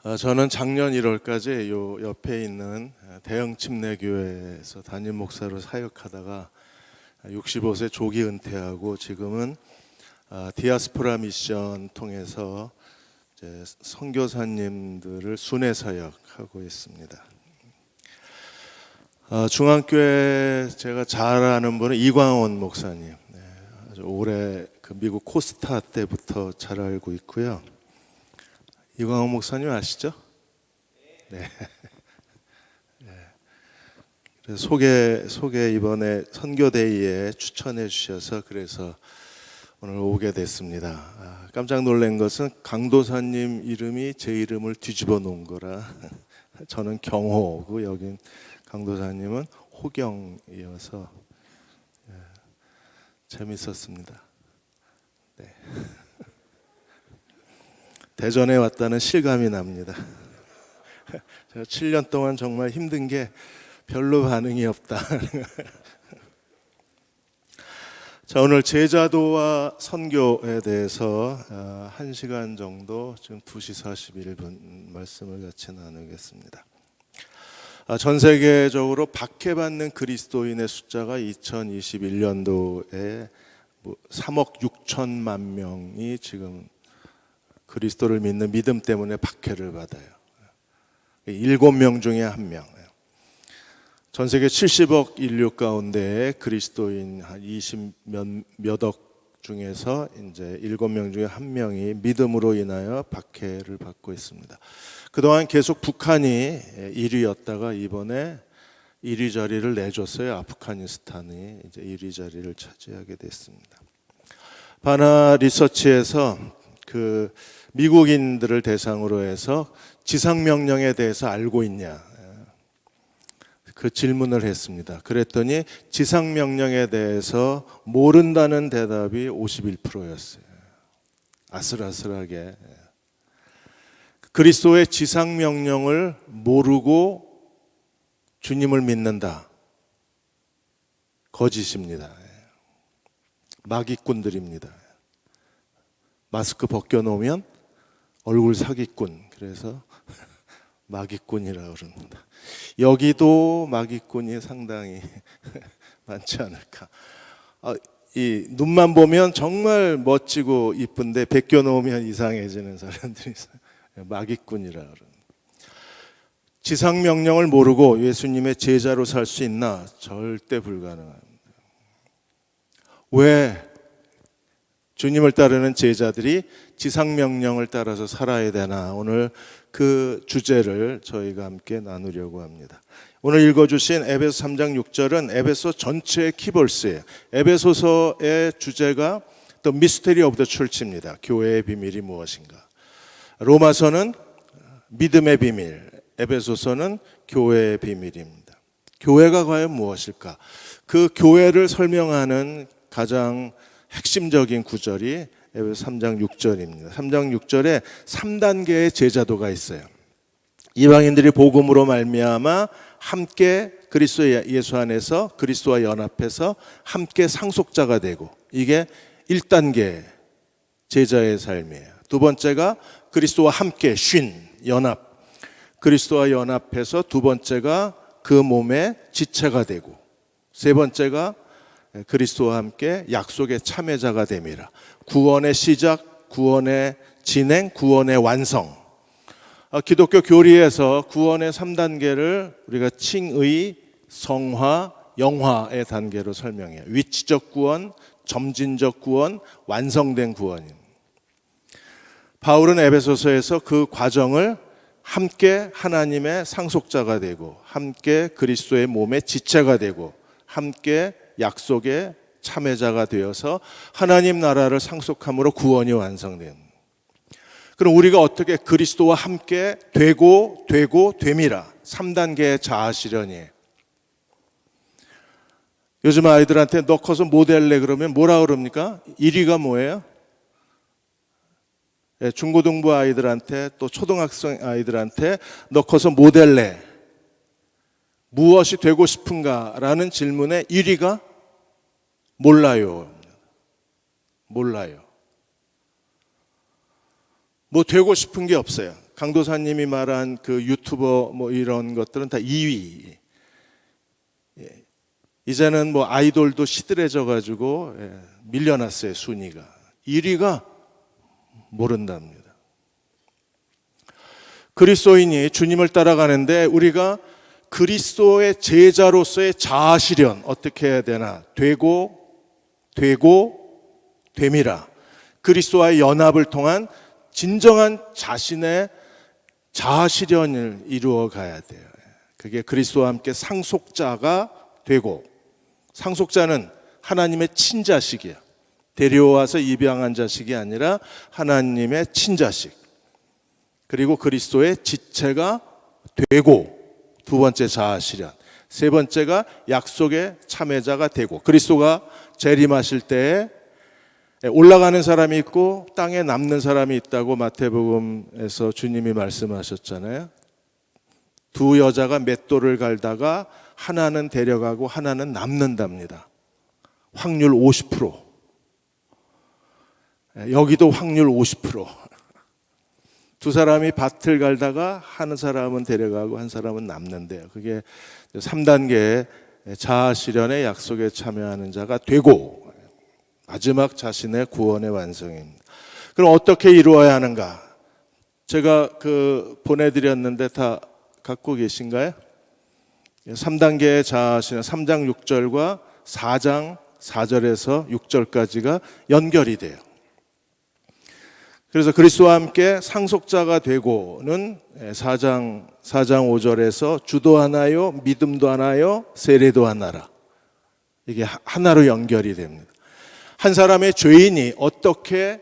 저는 작년 1월까지 요 옆에 있는 대형 침례교회에서 담임 목사로 사역하다가 65세 조기 은퇴하고 지금은 디아스포라 미션 통해서 이제 선교사님들을 순회 사역하고 있습니다. 중앙교회 제가 잘 아는 분은 이광원 목사님, 아주 오래 그 미국 코스타 때부터 잘 알고 있고요. 이광원 목사님 아시죠? 네. 그래서 소개 이번에 선교데이에 추천해 주셔서 그래서 오늘 오게 됐습니다. 깜짝 놀란 것은 강도사님 이름이 제 이름을 뒤집어 놓은 거라 저는 경호고 여긴 강도사님은 호경이어서 재밌었습니다. 네. 대전에 왔다는 실감이 납니다. 제가 7년 동안 정말 힘든 게 별로 반응이 없다. 자, 오늘 제자도와 선교에 대해서 1시간 정도 지금 2시 41분 말씀을 같이 나누겠습니다. 전 세계적으로 박해받는 그리스도인의 숫자가 2021년도에 3억 6천만 명이 지금 그리스도를 믿는 믿음 때문에 박해를 받아요. 7명 중에 1명. 전 세계 70억 인류 가운데 그리스도인 한 20몇 억 중에서 이제 7명 중에 1명이 믿음으로 인하여 박해를 받고 있습니다. 그동안 계속 북한이 1위였다가 이번에 1위 자리를 내줬어요. 아프가니스탄이 이제 1위 자리를 차지하게 됐습니다. 바나 리서치에서 그 미국인들을 대상으로 해서 지상명령에 대해서 알고 있냐 그 질문을 했습니다. 그랬더니 지상명령에 대해서 모른다는 대답이 51%였어요. 아슬아슬하게. 그리스도의 지상명령을 모르고 주님을 믿는다. 거짓입니다. 마귀꾼들입니다. 마스크 벗겨놓으면 얼굴 사기꾼, 그래서 마귀꾼이라고 그럽니다. 여기도 마귀꾼이 상당히 많지 않을까. 이 눈만 보면 정말 멋지고 이쁜데 벗겨놓으면 이상해지는 사람들이 있어요. 마귀꾼이라고 그럽니다. 지상명령을 모르고 예수님의 제자로 살 수 있나? 절대 불가능합니다. 왜? 주님을 따르는 제자들이 지상명령을 따라서 살아야 되나? 오늘 그 주제를 저희가 함께 나누려고 합니다. 오늘 읽어주신 에베소 3장 6절은 에베소 전체의 키볼스예요. 에베소서의 주제가 The Mystery of the Church입니다. 교회의 비밀이 무엇인가? 로마서는 믿음의 비밀, 에베소서는 교회의 비밀입니다. 교회가 과연 무엇일까? 그 교회를 설명하는 가장 핵심적인 구절이 에베소 3장 6절입니다. 3장 6절에 3단계의 제자도가 있어요. 이방인들이 복음으로 말미암아 함께 그리스도 예수 안에서 그리스도와 연합해서 함께 상속자가 되고, 이게 1단계 제자의 삶이에요. 두 번째가 그리스도와 함께 연합, 그리스도와 연합해서 두 번째가 그 몸의 지체가 되고, 세 번째가 그리스도와 함께 약속의 참여자가 됨이라. 구원의 시작, 구원의 진행, 구원의 완성. 기독교 교리에서 구원의 3단계를 우리가 칭의, 성화, 영화의 단계로 설명해요. 위치적 구원, 점진적 구원, 완성된 구원입니다. 바울은 에베소서에서 그 과정을 함께 하나님의 상속자가 되고, 함께 그리스도의 몸의 지체가 되고, 함께 약속의 참여자가 되어서 하나님 나라를 상속함으로 구원이 완성됩니다. 그럼 우리가 어떻게 그리스도와 함께 되고 됨이라. 3단계의 자아 실현이에요. 요즘 아이들한테 너 커서 뭐 될래 그러면 뭐라 그럽니까? 1위가 뭐예요? 중고등부 아이들한테 또 초등학생 아이들한테 너 커서 뭐 될래? 무엇이 되고 싶은가? 라는 질문에 1위가 몰라요. 뭐 되고 싶은 게 없어요. 강도사님이 말한 그 유튜버 뭐 이런 것들은 다 2위. 이제는 뭐 아이돌도 시들해져 가지고 밀려났어요, 순위가. 1위가 모른답니다. 그리스도인이 주님을 따라가는데 우리가 그리스도의 제자로서의 자아실현 어떻게 해야 되나? 되고 됨이라. 그리스도와의 연합을 통한 진정한 자신의 자아실현을 이루어 가야 돼요. 그게 그리스도와 함께 상속자가 되고, 상속자는 하나님의 친자식이야. 데려와서 입양한 자식이 아니라 하나님의 친자식. 그리고 그리스도의 지체가 되고, 두 번째 자아실현. 세 번째가 약속의 참여자가 되고, 그리스도가 재림하실 때에 올라가는 사람이 있고 땅에 남는 사람이 있다고 마태복음에서 주님이 말씀하셨잖아요. 두 여자가 맷돌을 갈다가 하나는 데려가고 하나는 남는답니다. 확률 50%. 여기도 확률 50%. 두 사람이 밭을 갈다가 한 사람은 데려가고 한 사람은 남는데요. 그게 3단계의 자아실현의 약속에 참여하는 자가 되고, 마지막 자신의 구원의 완성입니다. 그럼 어떻게 이루어야 하는가? 제가 보내드렸는데 다 갖고 계신가요? 3단계의 자아실현, 3장 6절과 4장 4절에서 6절까지가 연결이 돼요. 그래서 그리스도와 함께 상속자가 되고는 4장 5절에서 주도 하나요, 믿음도 하나요, 세례도 하나라. 이게 하나로 연결이 됩니다. 한 사람의 죄인이 어떻게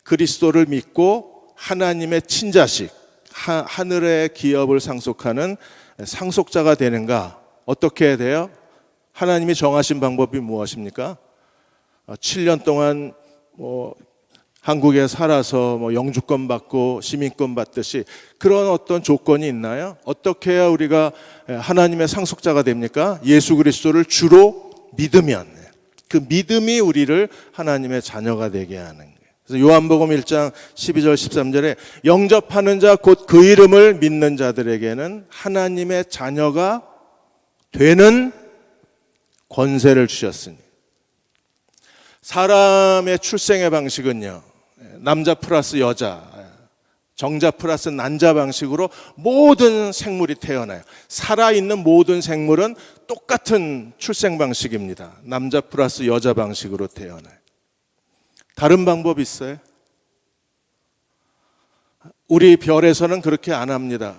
그리스도를 믿고 하나님의 친자식, 하늘의 기업을 상속하는 상속자가 되는가? 어떻게 해야 돼요? 하나님이 정하신 방법이 무엇입니까? 7년 동안 한국에 살아서 영주권 받고 시민권 받듯이 그런 어떤 조건이 있나요? 어떻게 해야 우리가 하나님의 상속자가 됩니까? 예수 그리스도를 주로 믿으면, 그 믿음이 우리를 하나님의 자녀가 되게 하는 거예요. 그래서 요한복음 1장 12절 13절에 영접하는 자 곧 그 이름을 믿는 자들에게는 하나님의 자녀가 되는 권세를 주셨으니. 사람의 출생의 방식은요, 남자 플러스 여자, 정자 플러스 난자 방식으로 모든 생물이 태어나요. 살아있는 모든 생물은 똑같은 출생 방식입니다. 남자 플러스 여자 방식으로 태어나요. 다른 방법이 있어요? 우리 별에서는 그렇게 안 합니다.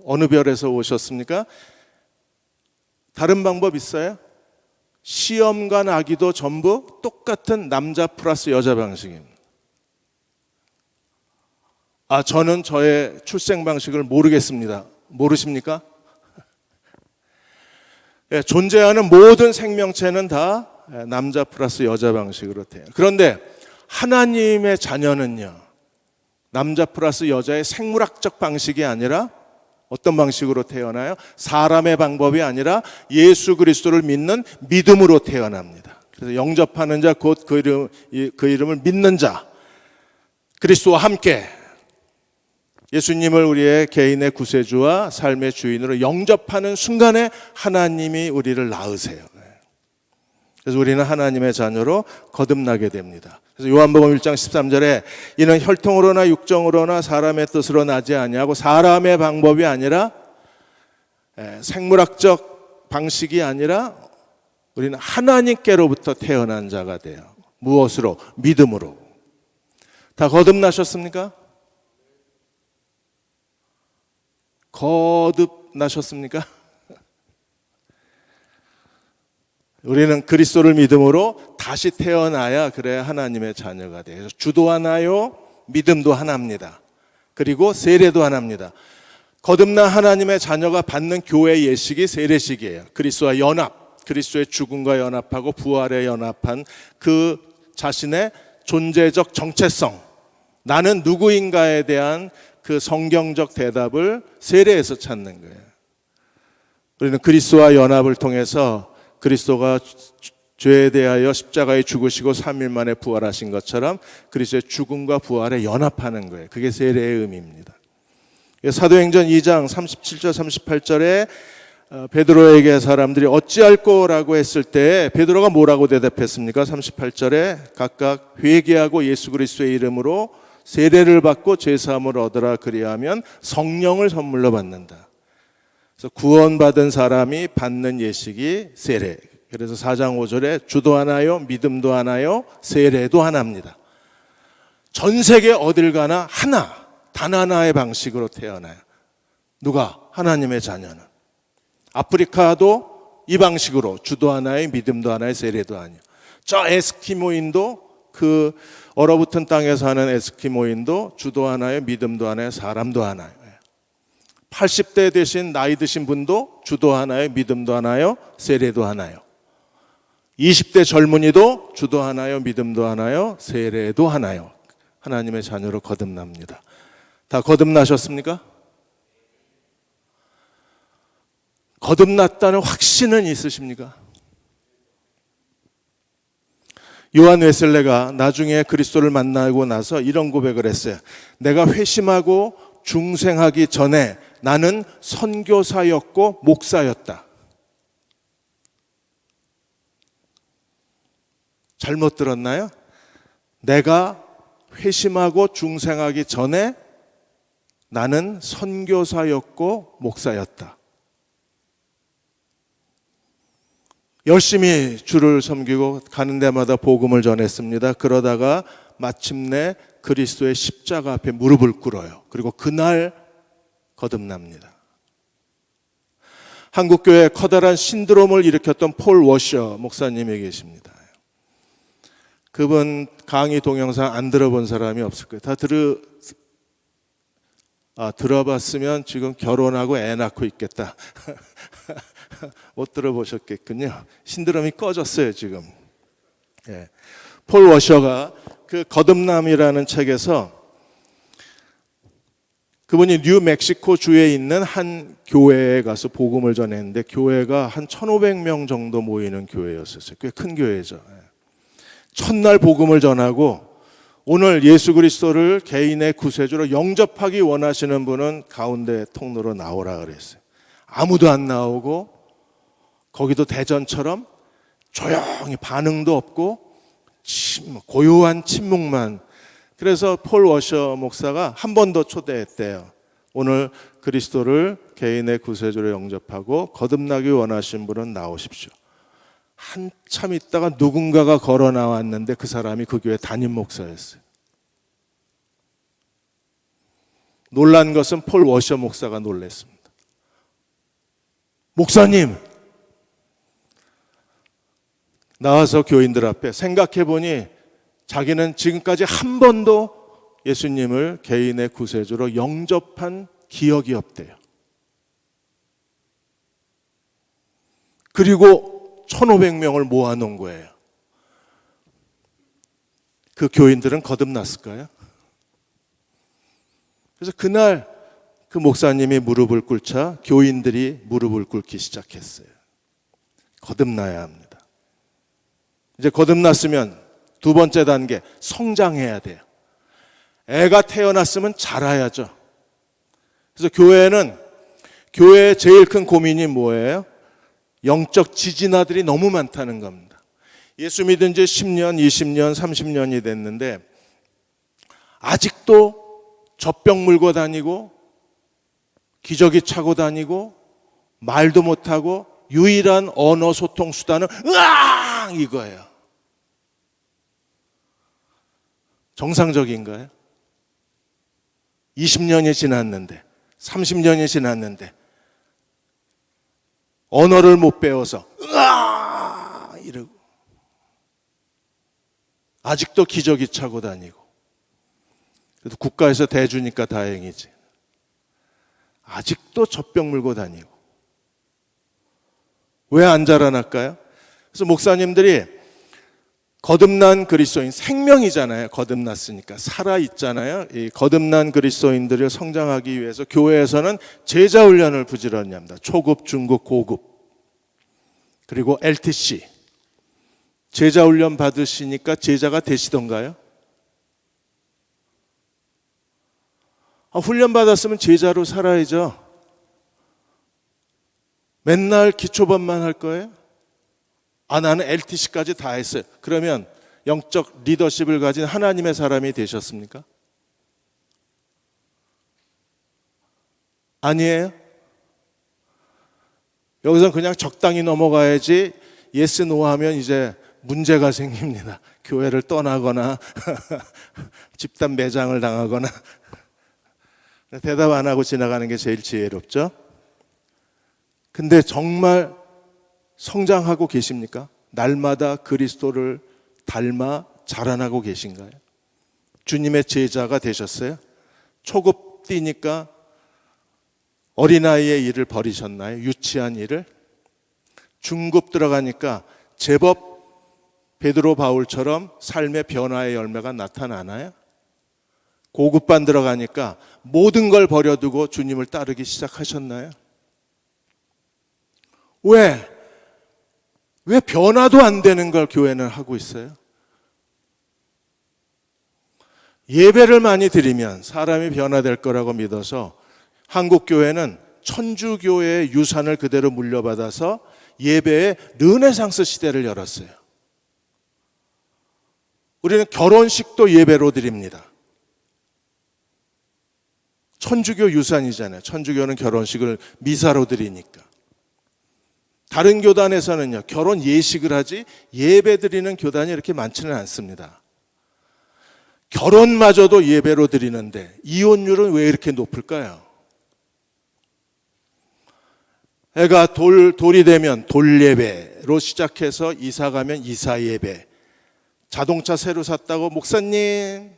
어느 별에서 오셨습니까? 다른 방법 있어요? 시험관 아기도 전부 똑같은 남자 플러스 여자 방식입니다. 저는 저의 출생 방식을 모르겠습니다. 모르십니까? 존재하는 모든 생명체는 다 남자 플러스 여자 방식으로 돼요. 그런데 하나님의 자녀는요, 남자 플러스 여자의 생물학적 방식이 아니라 어떤 방식으로 태어나요? 사람의 방법이 아니라 예수 그리스도를 믿는 믿음으로 태어납니다. 그래서 영접하는 자 곧 그 이름을 믿는 자, 그리스도와 함께 예수님을 우리의 개인의 구세주와 삶의 주인으로 영접하는 순간에 하나님이 우리를 낳으세요. 그래서 우리는 하나님의 자녀로 거듭나게 됩니다. 그래서 요한복음 1장 13절에 이는 혈통으로나 육정으로나 사람의 뜻으로 나지 아니하고 사람의 방법이 아니라 생물학적 방식이 아니라 우리는 하나님께로부터 태어난 자가 돼요. 무엇으로? 믿음으로. 다 거듭나셨습니까? 거듭나셨습니까? 우리는 그리스도를 믿음으로 다시 태어나야 그래야 하나님의 자녀가 돼요. 주도 하나요, 믿음도 하나입니다. 그리고 세례도 하나입니다. 거듭난 하나님의 자녀가 받는 교회 예식이 세례식이에요. 그리스도와 연합, 그리스도의 죽음과 연합하고 부활에 연합한 그 자신의 존재적 정체성, 나는 누구인가에 대한 그 성경적 대답을 세례에서 찾는 거예요. 우리는 그리스도와 연합을 통해서 그리스도가 죄에 대하여 십자가에 죽으시고 3일 만에 부활하신 것처럼 그리스도의 죽음과 부활에 연합하는 거예요. 그게 세례의 의미입니다. 사도행전 2장 37절 38절에 베드로에게 사람들이 어찌할꼬라고 했을 때 베드로가 뭐라고 대답했습니까? 38절에 각각 회개하고 예수 그리스도의 이름으로 세례를 받고 죄사함을 얻으라, 그리하면 성령을 선물로 받는다. 그래서 구원받은 사람이 받는 예식이 세례. 그래서 4장 5절에 주도 하나요, 믿음도 하나요, 세례도 하나입니다. 전 세계 어딜 가나 하나, 단 하나의 방식으로 태어나요. 누가? 하나님의 자녀는. 아프리카도 이 방식으로 주도 하나의 믿음도 하나의 세례도 하나요. 저 에스키모인도, 그 얼어붙은 땅에 사는 에스키모인도 주도 하나의 믿음도 하나의 사람도 하나요. 80대 되신 나이 드신 분도 주도 하나의 믿음도 하나요, 세례도 하나요. 20대 젊은이도 주도 하나요, 믿음도 하나요, 세례도 하나요. 하나님의 자녀로 거듭납니다. 다 거듭나셨습니까? 거듭났다는 확신은 있으십니까? 요한 웨슬레가 나중에 그리스도를 만나고 나서 이런 고백을 했어요. 내가 회심하고 중생하기 전에 나는 선교사였고 목사였다. 잘못 들었나요? 내가 회심하고 중생하기 전에 나는 선교사였고 목사였다. 열심히 주를 섬기고 가는 데마다 복음을 전했습니다. 그러다가 마침내 그리스도의 십자가 앞에 무릎을 꿇어요. 그리고 그날 거듭납니다. 한국교회에 커다란 신드롬을 일으켰던 폴 워셔 목사님이 계십니다. 그분 강의 동영상 안 들어본 사람이 없을 거예요. 다 들어봤으면 지금 결혼하고 애 낳고 있겠다. 못 들어보셨겠군요. 신드롬이 꺼졌어요 지금. 예. 폴 워셔가 그 거듭남이라는 책에서 그분이 뉴멕시코 주에 있는 한 교회에 가서 복음을 전했는데 교회가 한 1,500명 정도 모이는 교회였었어요. 꽤 큰 교회죠. 첫날 복음을 전하고 오늘 예수 그리스도를 개인의 구세주로 영접하기 원하시는 분은 가운데 통로로 나오라 그랬어요. 아무도 안 나오고 거기도 대전처럼 조용히 반응도 없고 고요한 침묵만. 그래서 폴 워셔 목사가 한 번 더 초대했대요. 오늘 그리스도를 개인의 구세주로 영접하고 거듭나기 원하시는 분은 나오십시오. 한참 있다가 누군가가 걸어 나왔는데 그 사람이 그 교회 담임 목사였어요. 놀란 것은 폴 워셔 목사가 놀랐습니다. 목사님, 나와서 교인들 앞에 생각해보니 자기는 지금까지 한 번도 예수님을 개인의 구세주로 영접한 기억이 없대요. 그리고 1,500명을 모아놓은 거예요. 그 교인들은 거듭났을까요? 그래서 그날 그 목사님이 무릎을 꿇자 교인들이 무릎을 꿇기 시작했어요. 거듭나야 합니다. 이제 거듭났으면 두 번째 단계, 성장해야 돼요. 애가 태어났으면 자라야죠. 그래서 교회의 제일 큰 고민이 뭐예요? 영적 지진아들이 너무 많다는 겁니다. 예수 믿은 지 10년, 20년, 30년이 됐는데 아직도 젖병 물고 다니고 기저귀 차고 다니고 말도 못하고 유일한 언어 소통 수단은 으앙 이거예요. 정상적인가요? 20년이 지났는데 30년이 지났는데 언어를 못 배워서 으아 이러고 아직도 기저귀 차고 다니고. 그래도 국가에서 대주니까 다행이지. 아직도 젖병 물고 다니고. 왜 안 자라날까요? 그래서 목사님들이 거듭난 그리스도인, 생명이잖아요. 거듭났으니까 살아있잖아요. 이 거듭난 그리스도인들을 성장하기 위해서 교회에서는 제자 훈련을 부지런히 합니다. 초급, 중급, 고급 그리고 LTC. 제자 훈련 받으시니까 제자가 되시던가요? 훈련 받았으면 제자로 살아야죠. 맨날 기초반만 할 거예요? 나는 LTC까지 다 했어요. 그러면 영적 리더십을 가진 하나님의 사람이 되셨습니까? 아니에요. 여기서 그냥 적당히 넘어가야지 예스 노 하면 이제 문제가 생깁니다. 교회를 떠나거나 집단 매장을 당하거나 대답 안 하고 지나가는 게 제일 지혜롭죠. 근데 정말 성장하고 계십니까? 날마다 그리스도를 닮아 자라나고 계신가요? 주님의 제자가 되셨어요? 초급 뛰니까 어린아이의 일을 버리셨나요? 유치한 일을? 중급 들어가니까 제법 베드로 바울처럼 삶의 변화의 열매가 나타나나요? 고급반 들어가니까 모든 걸 버려두고 주님을 따르기 시작하셨나요? 왜 변화도 안 되는 걸 교회는 하고 있어요? 예배를 많이 드리면 사람이 변화될 거라고 믿어서 한국 교회는 천주교의 유산을 그대로 물려받아서 예배의 르네상스 시대를 열었어요. 우리는 결혼식도 예배로 드립니다. 천주교 유산이잖아요. 천주교는 결혼식을 미사로 드리니까. 다른 교단에서는요, 결혼 예식을 하지 예배 드리는 교단이 이렇게 많지는 않습니다. 결혼마저도 예배로 드리는데 이혼율은 왜 이렇게 높을까요? 애가 돌이 되면 돌예배로 시작해서 이사 가면 이사 예배. 자동차 새로 샀다고 목사님,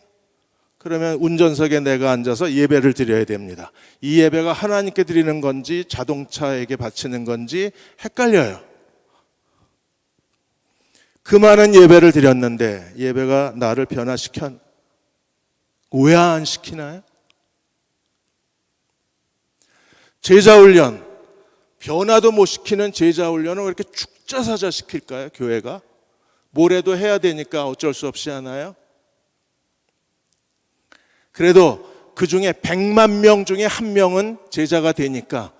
그러면 운전석에 내가 앉아서 예배를 드려야 됩니다. 이 예배가 하나님께 드리는 건지 자동차에게 바치는 건지 헷갈려요. 그 많은 예배를 드렸는데 예배가 나를 변화시켜 왜 안 시키나요? 제자훈련, 변화도 못 시키는 제자훈련을 왜 이렇게 축자사자 시킬까요? 교회가 뭐래도 해야 되니까 어쩔 수 없이 하나요? 그래도 그 중에 100만 명 중에 한 명은 제자가 되니까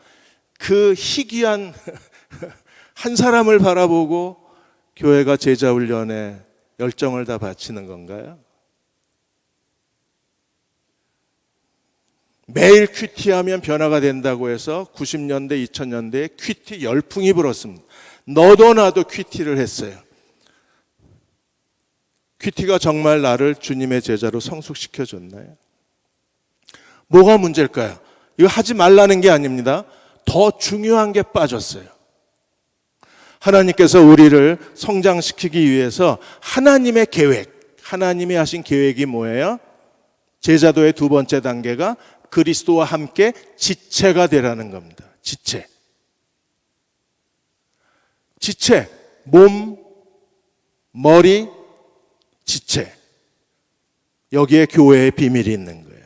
그 희귀한 한 사람을 바라보고 교회가 제자훈련에 열정을 다 바치는 건가요? 매일 큐티하면 변화가 된다고 해서 90년대, 2000년대에 큐티 열풍이 불었습니다. 너도 나도 큐티를 했어요. 큐티가 정말 나를 주님의 제자로 성숙시켜 줬나요? 뭐가 문제일까요? 이거 하지 말라는 게 아닙니다. 더 중요한 게 빠졌어요. 하나님께서 우리를 성장시키기 위해서 하나님의 계획, 하나님이 하신 계획이 뭐예요? 제자도의 두 번째 단계가 그리스도와 함께 지체가 되라는 겁니다. 지체. 몸, 머리, 지체. 여기에 교회의 비밀이 있는 거예요.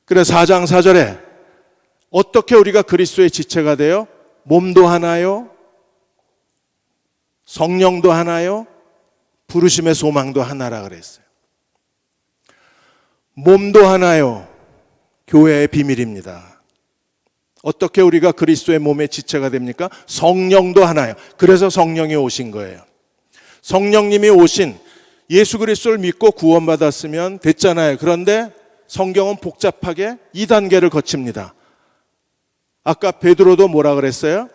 그래서 4장 4절에 어떻게 우리가 그리스도의 지체가 돼요? 몸도 하나요? 성령도 하나요? 부르심의 소망도 하나라 그랬어요. 몸도 하나요? 교회의 비밀입니다. 어떻게 우리가 그리스도의 몸의 지체가 됩니까? 성령도 하나요. 그래서 성령이 오신 거예요. 성령님이 오신 예수 그리스도를 믿고 구원받았으면 됐잖아요. 그런데 성경은 복잡하게 2단계를 거칩니다. 아까 베드로도 뭐라 그랬어요?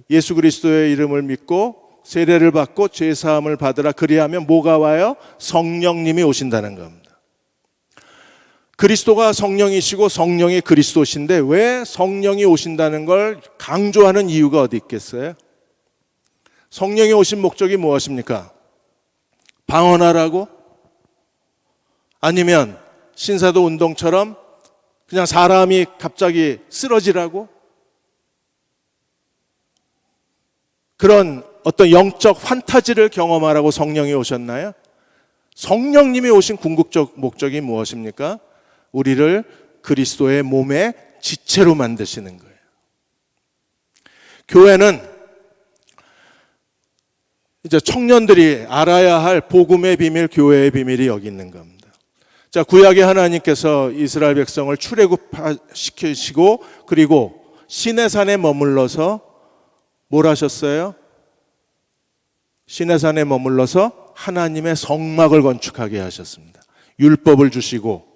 예수 그리스도의 이름을 믿고 세례를 받고 죄사함을 받으라. 그리하면 뭐가 와요? 성령님이 오신다는 겁니다. 그리스도가 성령이시고 성령이 그리스도신데 왜 성령이 오신다는 걸 강조하는 이유가 어디 있겠어요? 성령이 오신 목적이 무엇입니까? 방언하라고? 아니면 신사도 운동처럼 그냥 사람이 갑자기 쓰러지라고? 그런 어떤 영적 판타지를 경험하라고 성령이 오셨나요? 성령님이 오신 궁극적 목적이 무엇입니까? 우리를 그리스도의 몸의 지체로 만드시는 거예요. 교회는 이제 청년들이 알아야 할 복음의 비밀, 교회의 비밀이 여기 있는 겁니다. 자, 구약의 하나님께서 이스라엘 백성을 출애굽시키시고 그리고 시내산에 머물러서 뭘 하셨어요? 시내산에 머물러서 하나님의 성막을 건축하게 하셨습니다. 율법을 주시고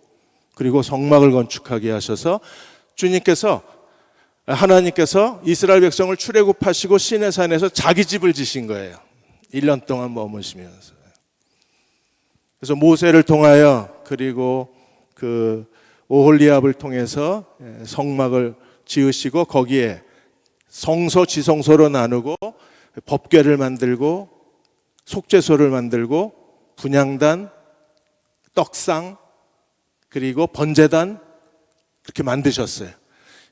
그리고 성막을 건축하게 하셔서 하나님께서 이스라엘 백성을 출애굽하시고 시내산에서 자기 집을 지신 거예요. 1년 동안 머무시면서. 그래서 모세를 통하여 그리고 그 오홀리압을 통해서 성막을 지으시고 거기에 성소 지성소로 나누고 법궤를 만들고 속죄소를 만들고 분향단, 떡상 그리고 번제단 그렇게 만드셨어요.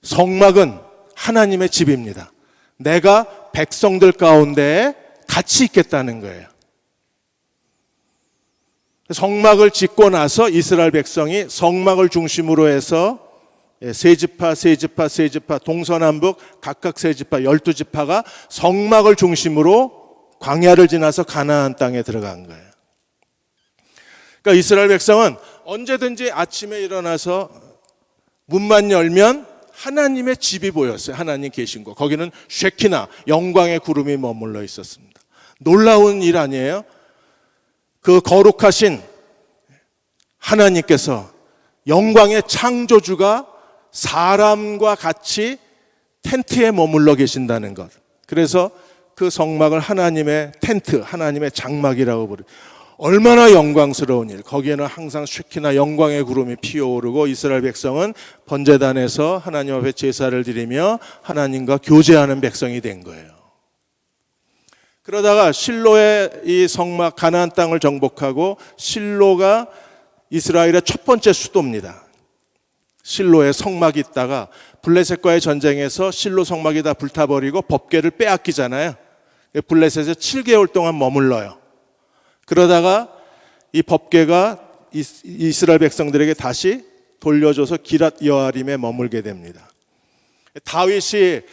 성막은 하나님의 집입니다. 내가 백성들 가운데 같이 있겠다는 거예요. 성막을 짓고 나서 이스라엘 백성이 성막을 중심으로 해서 세 지파 동서남북 각각 세 지파 12지파가 성막을 중심으로 광야를 지나서 가나안 땅에 들어간 거예요. 그러니까 이스라엘 백성은 언제든지 아침에 일어나서 문만 열면 하나님의 집이 보였어요. 하나님 계신 곳. 거기는 쉐키나 영광의 구름이 머물러 있었습니다. 놀라운 일 아니에요? 그 거룩하신 하나님께서 영광의 창조주가 사람과 같이 텐트에 머물러 계신다는 것. 그래서 그 성막을 하나님의 텐트, 하나님의 장막이라고 부르죠. 얼마나 영광스러운 일. 거기에는 항상 쉐키나 영광의 구름이 피어오르고 이스라엘 백성은 번제단에서 하나님 앞에 제사를 드리며 하나님과 교제하는 백성이 된 거예요. 그러다가 실로의 이 성막 가나안 땅을 정복하고 실로가 이스라엘의 첫 번째 수도입니다. 실로에 성막이 있다가 블레셋과의 전쟁에서 실로 성막이 다 불타버리고 법궤를 빼앗기잖아요. 블레셋에 7개월 동안 머물러요. 그러다가 이 법궤가 이스라엘 백성들에게 다시 돌려줘서 기랏 여아림에 머물게 됩니다. 다윗이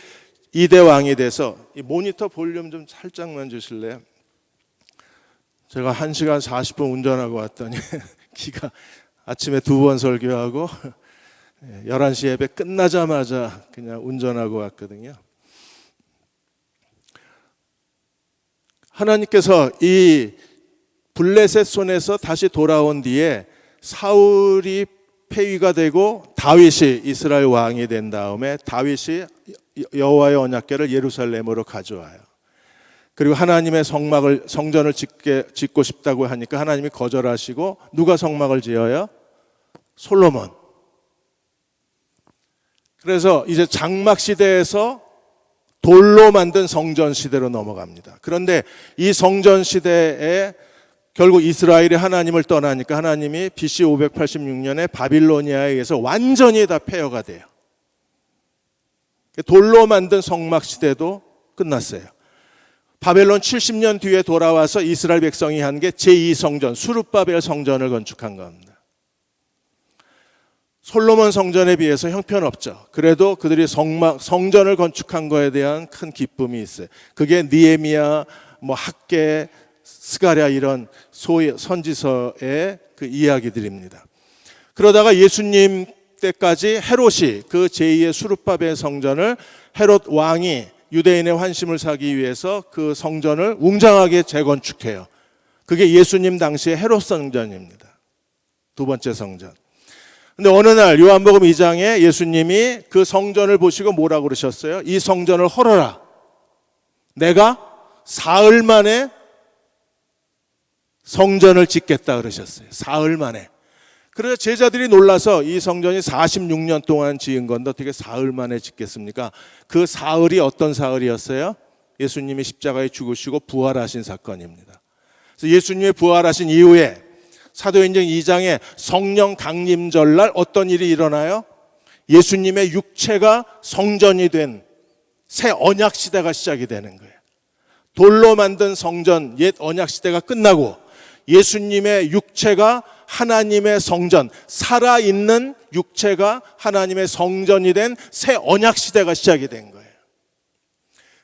2대 왕이 돼서 이 모니터 볼륨 좀 살짝만 주실래요? 제가 1시간 40분 운전하고 왔더니 기가 아침에 2번 설교하고 11시 예배 끝나자마자 그냥 운전하고 왔거든요. 하나님께서 이 블레셋 손에서 다시 돌아온 뒤에 사울이 폐위가 되고 다윗이 이스라엘 왕이 된 다음에 다윗이 여호와의 언약궤를 예루살렘으로 가져와요. 그리고 하나님의 성전을 짓고 싶다고 하니까 하나님이 거절하시고 누가 성막을 지어요? 솔로몬. 그래서 이제 장막 시대에서 돌로 만든 성전 시대로 넘어갑니다. 그런데 이 성전 시대에 결국 이스라엘이 하나님을 떠나니까 하나님이 BC 586년에 바빌로니아에 의해서 완전히 다 폐허가 돼요. 돌로 만든 성막 시대도 끝났어요. 바벨론 70년 뒤에 돌아와서 이스라엘 백성이 한 게 제2성전, 수룹바벨 성전을 건축한 겁니다. 솔로몬 성전에 비해서 형편없죠. 그래도 그들이 성전을 건축한 거에 대한 큰 기쁨이 있어요. 그게 느헤미야, 학개, 스가랴 이런 선지서의 그 이야기들입니다. 그러다가 예수님 때까지 헤롯이 그 제2의 수룹바벨 성전을 헤롯 왕이 유대인의 환심을 사기 위해서 그 성전을 웅장하게 재건축해요. 그게 예수님 당시의 헤롯 성전입니다. 두 번째 성전. 근데 어느 날 요한복음 2장에 예수님이 그 성전을 보시고 뭐라고 그러셨어요? 이 성전을 헐어라. 내가 사흘 만에 성전을 짓겠다 그러셨어요. 사흘 만에. 그래서 제자들이 놀라서 이 성전이 46년 동안 지은 건데 어떻게 사흘 만에 짓겠습니까? 그 사흘이 어떤 사흘이었어요? 예수님이 십자가에 죽으시고 부활하신 사건입니다. 그래서 예수님의 부활하신 이후에 사도행전 2장에 성령 강림절날 어떤 일이 일어나요? 예수님의 육체가 성전이 된 새 언약 시대가 시작이 되는 거예요. 돌로 만든 성전 옛 언약 시대가 끝나고 예수님의 육체가 하나님의 성전, 살아있는 육체가 하나님의 성전이 된 새 언약 시대가 시작이 된 거예요.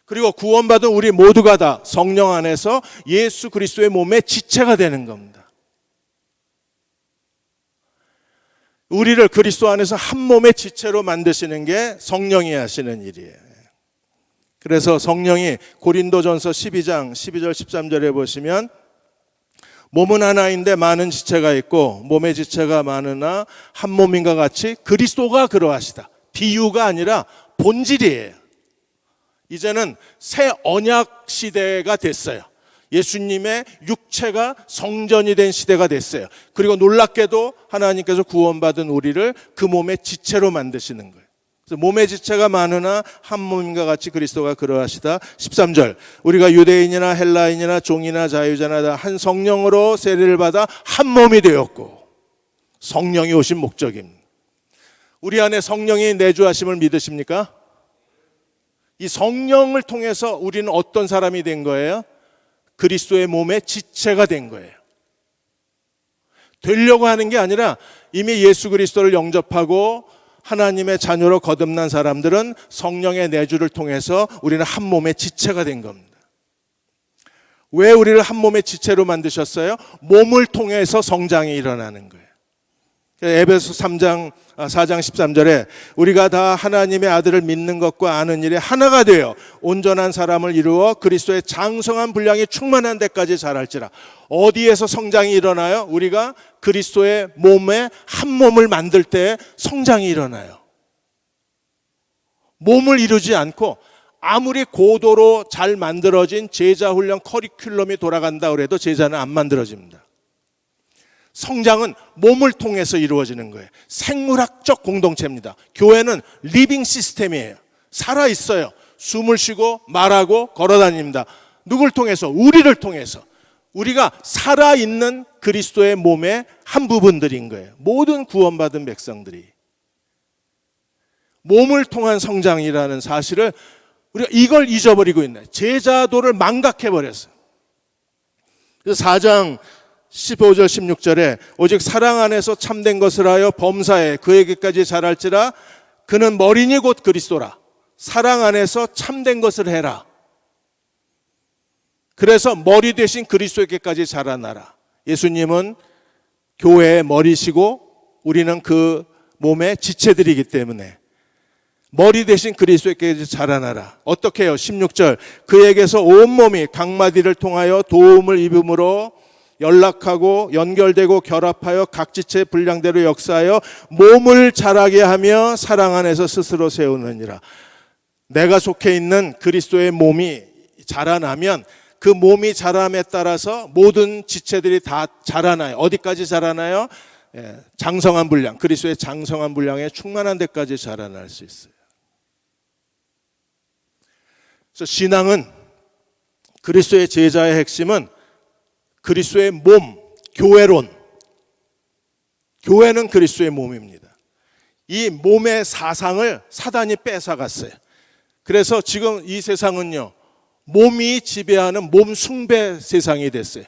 그리고 구원받은 우리 모두가 다 성령 안에서 예수 그리스도의 몸의 지체가 되는 겁니다. 우리를 그리스도 안에서 한 몸의 지체로 만드시는 게 성령이 하시는 일이에요. 그래서 성령이 고린도전서 12장 12절 13절에 보시면 몸은 하나인데 많은 지체가 있고 몸의 지체가 많으나 한 몸인가 같이 그리스도가 그러하시다. 비유가 아니라 본질이에요. 이제는 새 언약 시대가 됐어요. 예수님의 육체가 성전이 된 시대가 됐어요. 그리고 놀랍게도 하나님께서 구원받은 우리를 그 몸의 지체로 만드시는 거예요. 그래서 몸의 지체가 많으나 한 몸인가 같이 그리스도가 그러하시다. 13절 우리가 유대인이나 헬라인이나 종이나 자유자나 다 한 성령으로 세례를 받아 한 몸이 되었고, 성령이 오신 목적입니다. 우리 안에 성령이 내주하심을 믿으십니까? 이 성령을 통해서 우리는 어떤 사람이 된 거예요? 그리스도의 몸의 지체가 된 거예요. 되려고 하는 게 아니라 이미 예수 그리스도를 영접하고 하나님의 자녀로 거듭난 사람들은 성령의 내주를 통해서 우리는 한 몸의 지체가 된 겁니다. 왜 우리를 한 몸의 지체로 만드셨어요? 몸을 통해서 성장이 일어나는 거예요. 에베소 4장 13절에 우리가 다 하나님의 아들을 믿는 것과 아는 일에 하나가 되어 온전한 사람을 이루어 그리스도의 장성한 분량이 충만한 데까지 자랄지라. 어디에서 성장이 일어나요? 우리가 그리스도의 몸에 한 몸을 만들 때 성장이 일어나요. 몸을 이루지 않고 아무리 고도로 잘 만들어진 제자 훈련 커리큘럼이 돌아간다 그래도 제자는 안 만들어집니다. 성장은 몸을 통해서 이루어지는 거예요. 생물학적 공동체입니다. 교회는 리빙 시스템이에요. 살아있어요. 숨을 쉬고 말하고 걸어다닙니다. 누굴 통해서? 우리를 통해서. 우리가 살아있는 그리스도의 몸의 한 부분들인 거예요. 모든 구원받은 백성들이. 몸을 통한 성장이라는 사실을 우리가 이걸 잊어버리고 있네. 제자도를 망각해버렸어요. 그래서 4장 15절 16절에 오직 사랑 안에서 참된 것을 하여 범사에 그에게까지 자랄지라. 그는 머리니 곧 그리스도라. 사랑 안에서 참된 것을 해라. 그래서 머리 대신 그리스도에게까지 자라나라. 예수님은 교회의 머리시고 우리는 그 몸의 지체들이기 때문에 머리 대신 그리스도에게까지 자라나라. 어떻게 해요? 16절 그에게서 온몸이 각마디를 통하여 도움을 입음으로 연락하고 연결되고 결합하여 각 지체의 분량대로 역사하여 몸을 자라게 하며 사랑 안에서 스스로 세우느니라. 내가 속해 있는 그리스도의 몸이 자라나면 그 몸이 자람에 따라서 모든 지체들이 다 자라나요. 어디까지 자라나요? 장성한 분량, 그리스도의 장성한 분량에 충만한 데까지 자라날 수 있어요. 그래서 신앙은, 그리스도의 제자의 핵심은 그리스도의 몸, 교회론. 교회는 그리스도의 몸입니다. 이 몸의 사상을 사단이 뺏어갔어요. 그래서 지금 이 세상은요, 몸이 지배하는 몸 숭배 세상이 됐어요.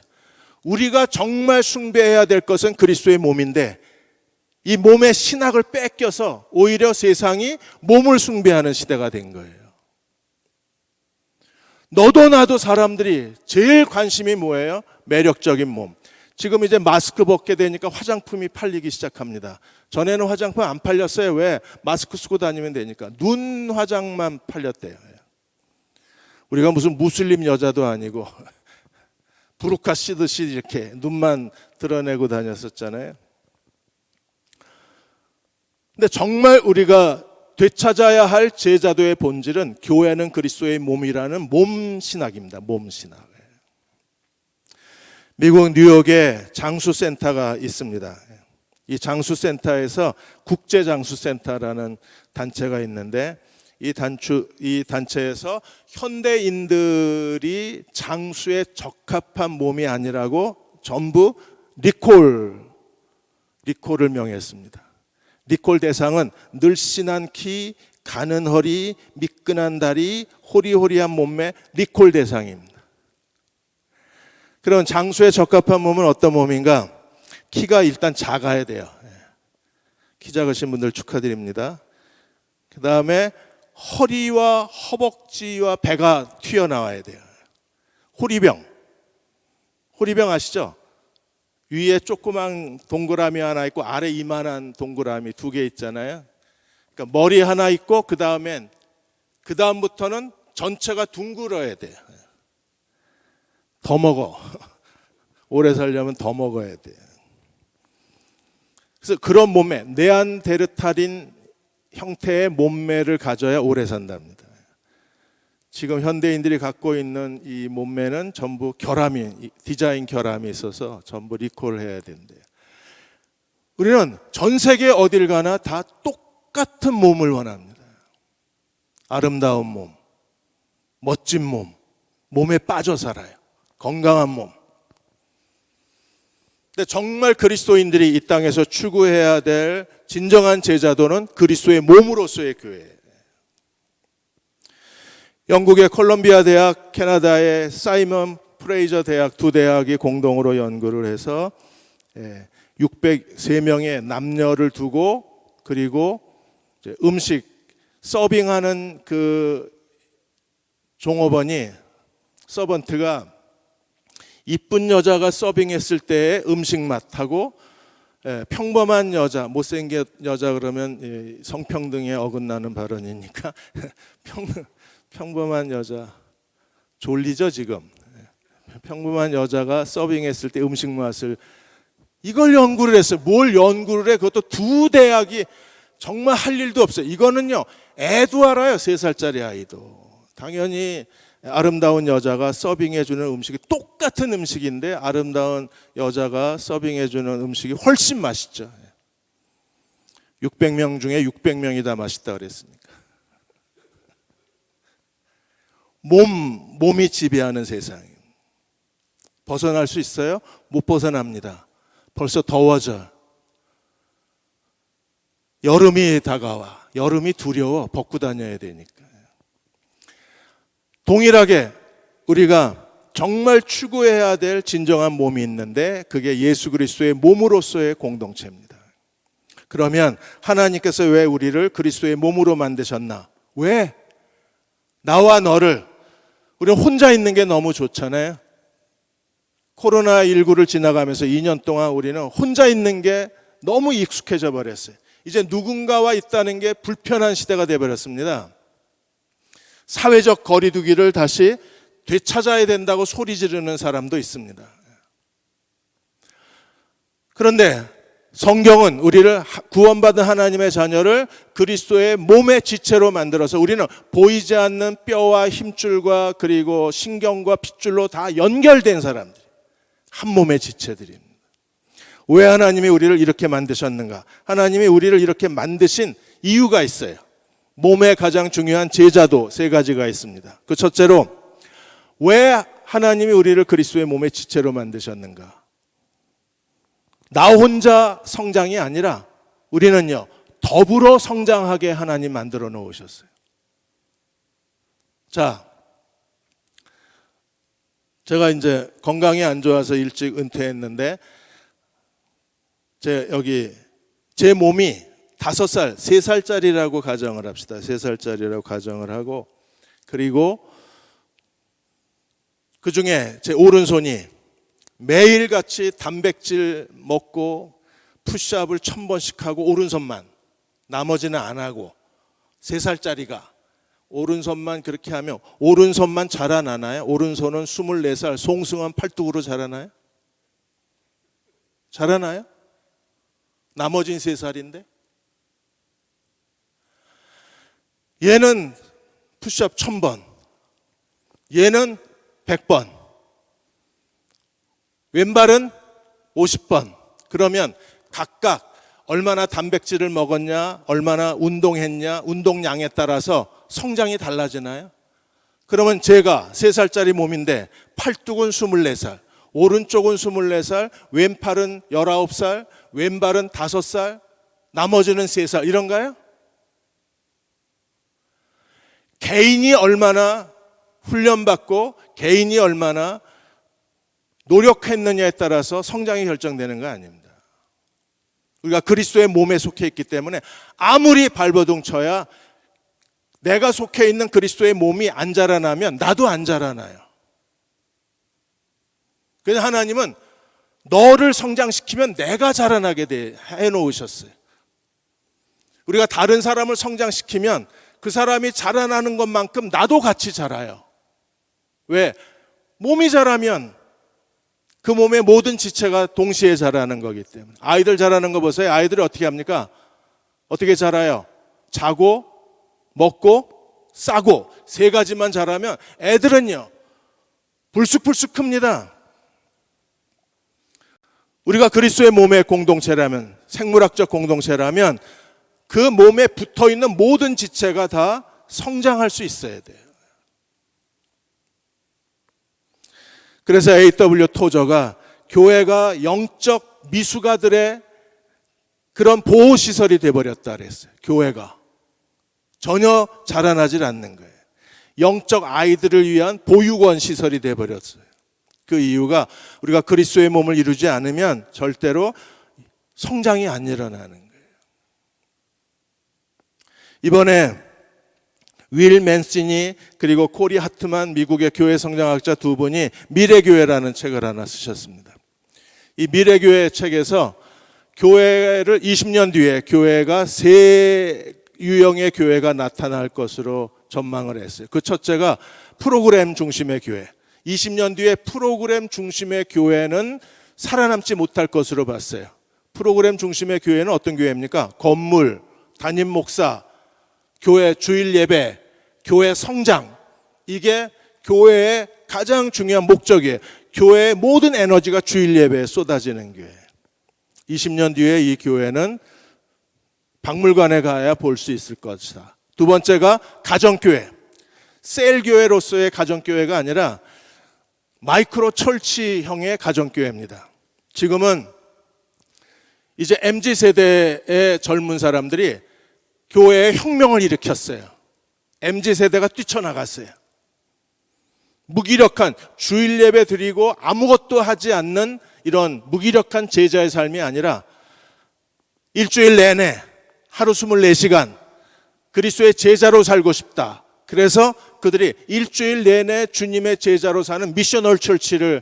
우리가 정말 숭배해야 될 것은 그리스도의 몸인데 이 몸의 신학을 뺏겨서 오히려 세상이 몸을 숭배하는 시대가 된 거예요. 너도 나도 사람들이 제일 관심이 뭐예요? 매력적인 몸. 지금 이제 마스크 벗게 되니까 화장품이 팔리기 시작합니다. 전에는 화장품 안 팔렸어요. 왜? 마스크 쓰고 다니면 되니까. 눈 화장만 팔렸대요. 우리가 무슨 무슬림 여자도 아니고 부르카 쓰듯이 이렇게 눈만 드러내고 다녔었잖아요. 근데 정말 우리가 되찾아야 할 제자도의 본질은 교회는 그리스도의 몸이라는 몸신학입니다. 몸신학. 미국 뉴욕에 장수센터가 있습니다. 이 장수센터에서 국제장수센터라는 단체가 있는데 이 단체에서 현대인들이 장수에 적합한 몸이 아니라고 전부 리콜을 명했습니다. 리콜 대상은 늘씬한 키, 가는 허리, 미끈한 다리, 호리호리한 몸매 리콜 대상입니다. 그럼 장수에 적합한 몸은 어떤 몸인가? 키가 일단 작아야 돼요. 키 작으신 분들 축하드립니다. 그 다음에 허리와 허벅지와 배가 튀어나와야 돼요. 호리병 아시죠? 위에 조그만 동그라미 하나 있고 아래 이만한 동그라미 2개 있잖아요. 그러니까 머리 하나 있고 그 다음부터는 전체가 둥글어야 돼요. 더 먹어. 오래 살려면 더 먹어야 돼요. 그래서 그런 몸매, 네안데르탈인 형태의 몸매를 가져야 오래 산답니다. 지금 현대인들이 갖고 있는 이 몸매는 전부 디자인 결함이 있어서 전부 리콜을 해야 된대요. 우리는 전 세계 어딜 가나 다 똑같은 몸을 원합니다. 아름다운 몸, 멋진 몸, 몸에 빠져 살아요. 건강한 몸. 근데 정말 그리스도인들이 이 땅에서 추구해야 될 진정한 제자도는 그리스도의 몸으로서의 교회예요. 영국의 콜롬비아 대학, 캐나다의 사이먼 프레이저 대학 두 대학이 공동으로 연구를 해서 603명의 남녀를 두고 그리고 음식 서빙하는 그 종업원이 서번트가 이쁜 여자가 서빙했을 때의 음식 맛하고 평범한 여자, 못생긴 여자 그러면 성평등에 어긋나는 발언이니까 평범한 여자 졸리죠 지금. 평범한 여자가 서빙했을 때 음식 맛을 이걸 연구를 했어요. 뭘 연구를 해? 그것도 두 대학이 정말 할 일도 없어요. 이거는요 애도 알아요. 3살짜리 아이도. 당연히 아름다운 여자가 서빙해주는 음식이 똑같은 음식인데 아름다운 여자가 서빙해주는 음식이 훨씬 맛있죠. 600명 중에 600명이 다 맛있다 그랬으니까. 몸이 지배하는 세상이에요. 벗어날 수 있어요? 못 벗어납니다. 벌써 더워져. 여름이 다가와. 여름이 두려워. 벗고 다녀야 되니까. 동일하게 우리가 정말 추구해야 될 진정한 몸이 있는데 그게 예수 그리스도의 몸으로서의 공동체입니다. 그러면 하나님께서 왜 우리를 그리스도의 몸으로 만드셨나? 왜? 나와 너를 우리는 혼자 있는 게 너무 좋잖아요. 코로나19를 지나가면서 2년 동안 우리는 혼자 있는 게 너무 익숙해져 버렸어요. 이제 누군가와 있다는 게 불편한 시대가 되어버렸습니다. 사회적 거리두기를 다시 되찾아야 된다고 소리 지르는 사람도 있습니다. 그런데 성경은 우리를 구원받은 하나님의 자녀를 그리스도의 몸의 지체로 만들어서 우리는 보이지 않는 뼈와 힘줄과 그리고 신경과 핏줄로 다 연결된 사람들, 한 몸의 지체들입니다. 왜 하나님이 우리를 이렇게 만드셨는가? 하나님이 우리를 이렇게 만드신 이유가 있어요. 몸의 가장 중요한 제자도 3가지가 있습니다. 그 첫째로 왜 하나님이 우리를 그리스도의 몸의 지체로 만드셨는가? 나 혼자 성장이 아니라 우리는요 더불어 성장하게 하나님 만들어 놓으셨어요. 자, 제가 이제 건강이 안 좋아서 일찍 은퇴했는데 제 몸이 5살, 3살짜리라고 가정을 합시다. 3살짜리라고 가정을 하고 그리고 그 중에 제 오른손이 매일같이 단백질 먹고 푸시업을 1000번씩 하고 오른손만, 나머지는 안 하고 3살짜리가 오른손만 그렇게 하면 오른손만 자라나나요? 오른손은 24살 송승헌 팔뚝으로 자라나요? 자라나요? 나머지는 3살인데? 얘는 푸시업 1000번, 얘는 100번, 왼발은 50번. 그러면 각각 얼마나 단백질을 먹었냐, 얼마나 운동했냐, 운동량에 따라서 성장이 달라지나요? 그러면 제가 3살짜리 몸인데 팔뚝은 24살, 오른쪽은 24살, 왼팔은 19살, 왼발은 5살, 나머지는 3살 이런가요? 개인이 얼마나 훈련받고 개인이 얼마나 노력했느냐에 따라서 성장이 결정되는 거 아닙니다. 우리가 그리스도의 몸에 속해 있기 때문에 아무리 발버둥 쳐야 내가 속해 있는 그리스도의 몸이 안 자라나면 나도 안 자라나요. 그래서 하나님은 너를 성장시키면 내가 자라나게 해놓으셨어요. 우리가 다른 사람을 성장시키면 그 사람이 자라나는 것만큼 나도 같이 자라요. 왜? 몸이 자라면 그 몸의 모든 지체가 동시에 자라는 거기 때문에. 아이들 자라는 거 보세요. 아이들이 어떻게 합니까? 어떻게 자라요? 자고, 먹고, 싸고, 세 가지만 자라면 애들은요 불쑥불쑥 큽니다. 우리가 그리스도의 몸의 공동체라면, 생물학적 공동체라면 그 몸에 붙어있는 모든 지체가 다 성장할 수 있어야 돼요. 그래서 A.W. 토저가 교회가 영적 미숙아들의 그런 보호시설이 되어버렸다 그랬어요. 교회가 전혀 자라나질 않는 거예요. 영적 아이들을 위한 보육원 시설이 되어버렸어요. 그 이유가 우리가 그리스도의 몸을 이루지 않으면 절대로 성장이 안 일어나는 거예요. 이번에 윌 맨시니 그리고 코리 하트만 미국의 교회 성장학자 두 분이 미래교회라는 책을 하나 쓰셨습니다. 이 미래교회 책에서 교회를 20년 뒤에 교회가 세 유형의 교회가 나타날 것으로 전망을 했어요. 그 첫째가 프로그램 중심의 교회. 20년 뒤에 프로그램 중심의 교회는 살아남지 못할 것으로 봤어요. 프로그램 중심의 교회는 어떤 교회입니까? 건물, 담임 목사, 교회 주일 예배, 교회 성장, 이게 교회의 가장 중요한 목적이에요. 교회의 모든 에너지가 주일 예배에 쏟아지는 교회. 20년 뒤에 이 교회는 박물관에 가야 볼 수 있을 것이다. 두 번째가 가정교회. 셀교회로서의 가정교회가 아니라 마이크로 철치형의 가정교회입니다. 지금은 이제 MZ세대의 젊은 사람들이 교회에 혁명을 일으켰어요. MZ세대가 뛰쳐나갔어요. 무기력한 주일 예배 드리고 아무것도 하지 않는 이런 무기력한 제자의 삶이 아니라 일주일 내내 하루 24시간 그리스도의 제자로 살고 싶다. 그래서 그들이 일주일 내내 주님의 제자로 사는 미셔널 철치를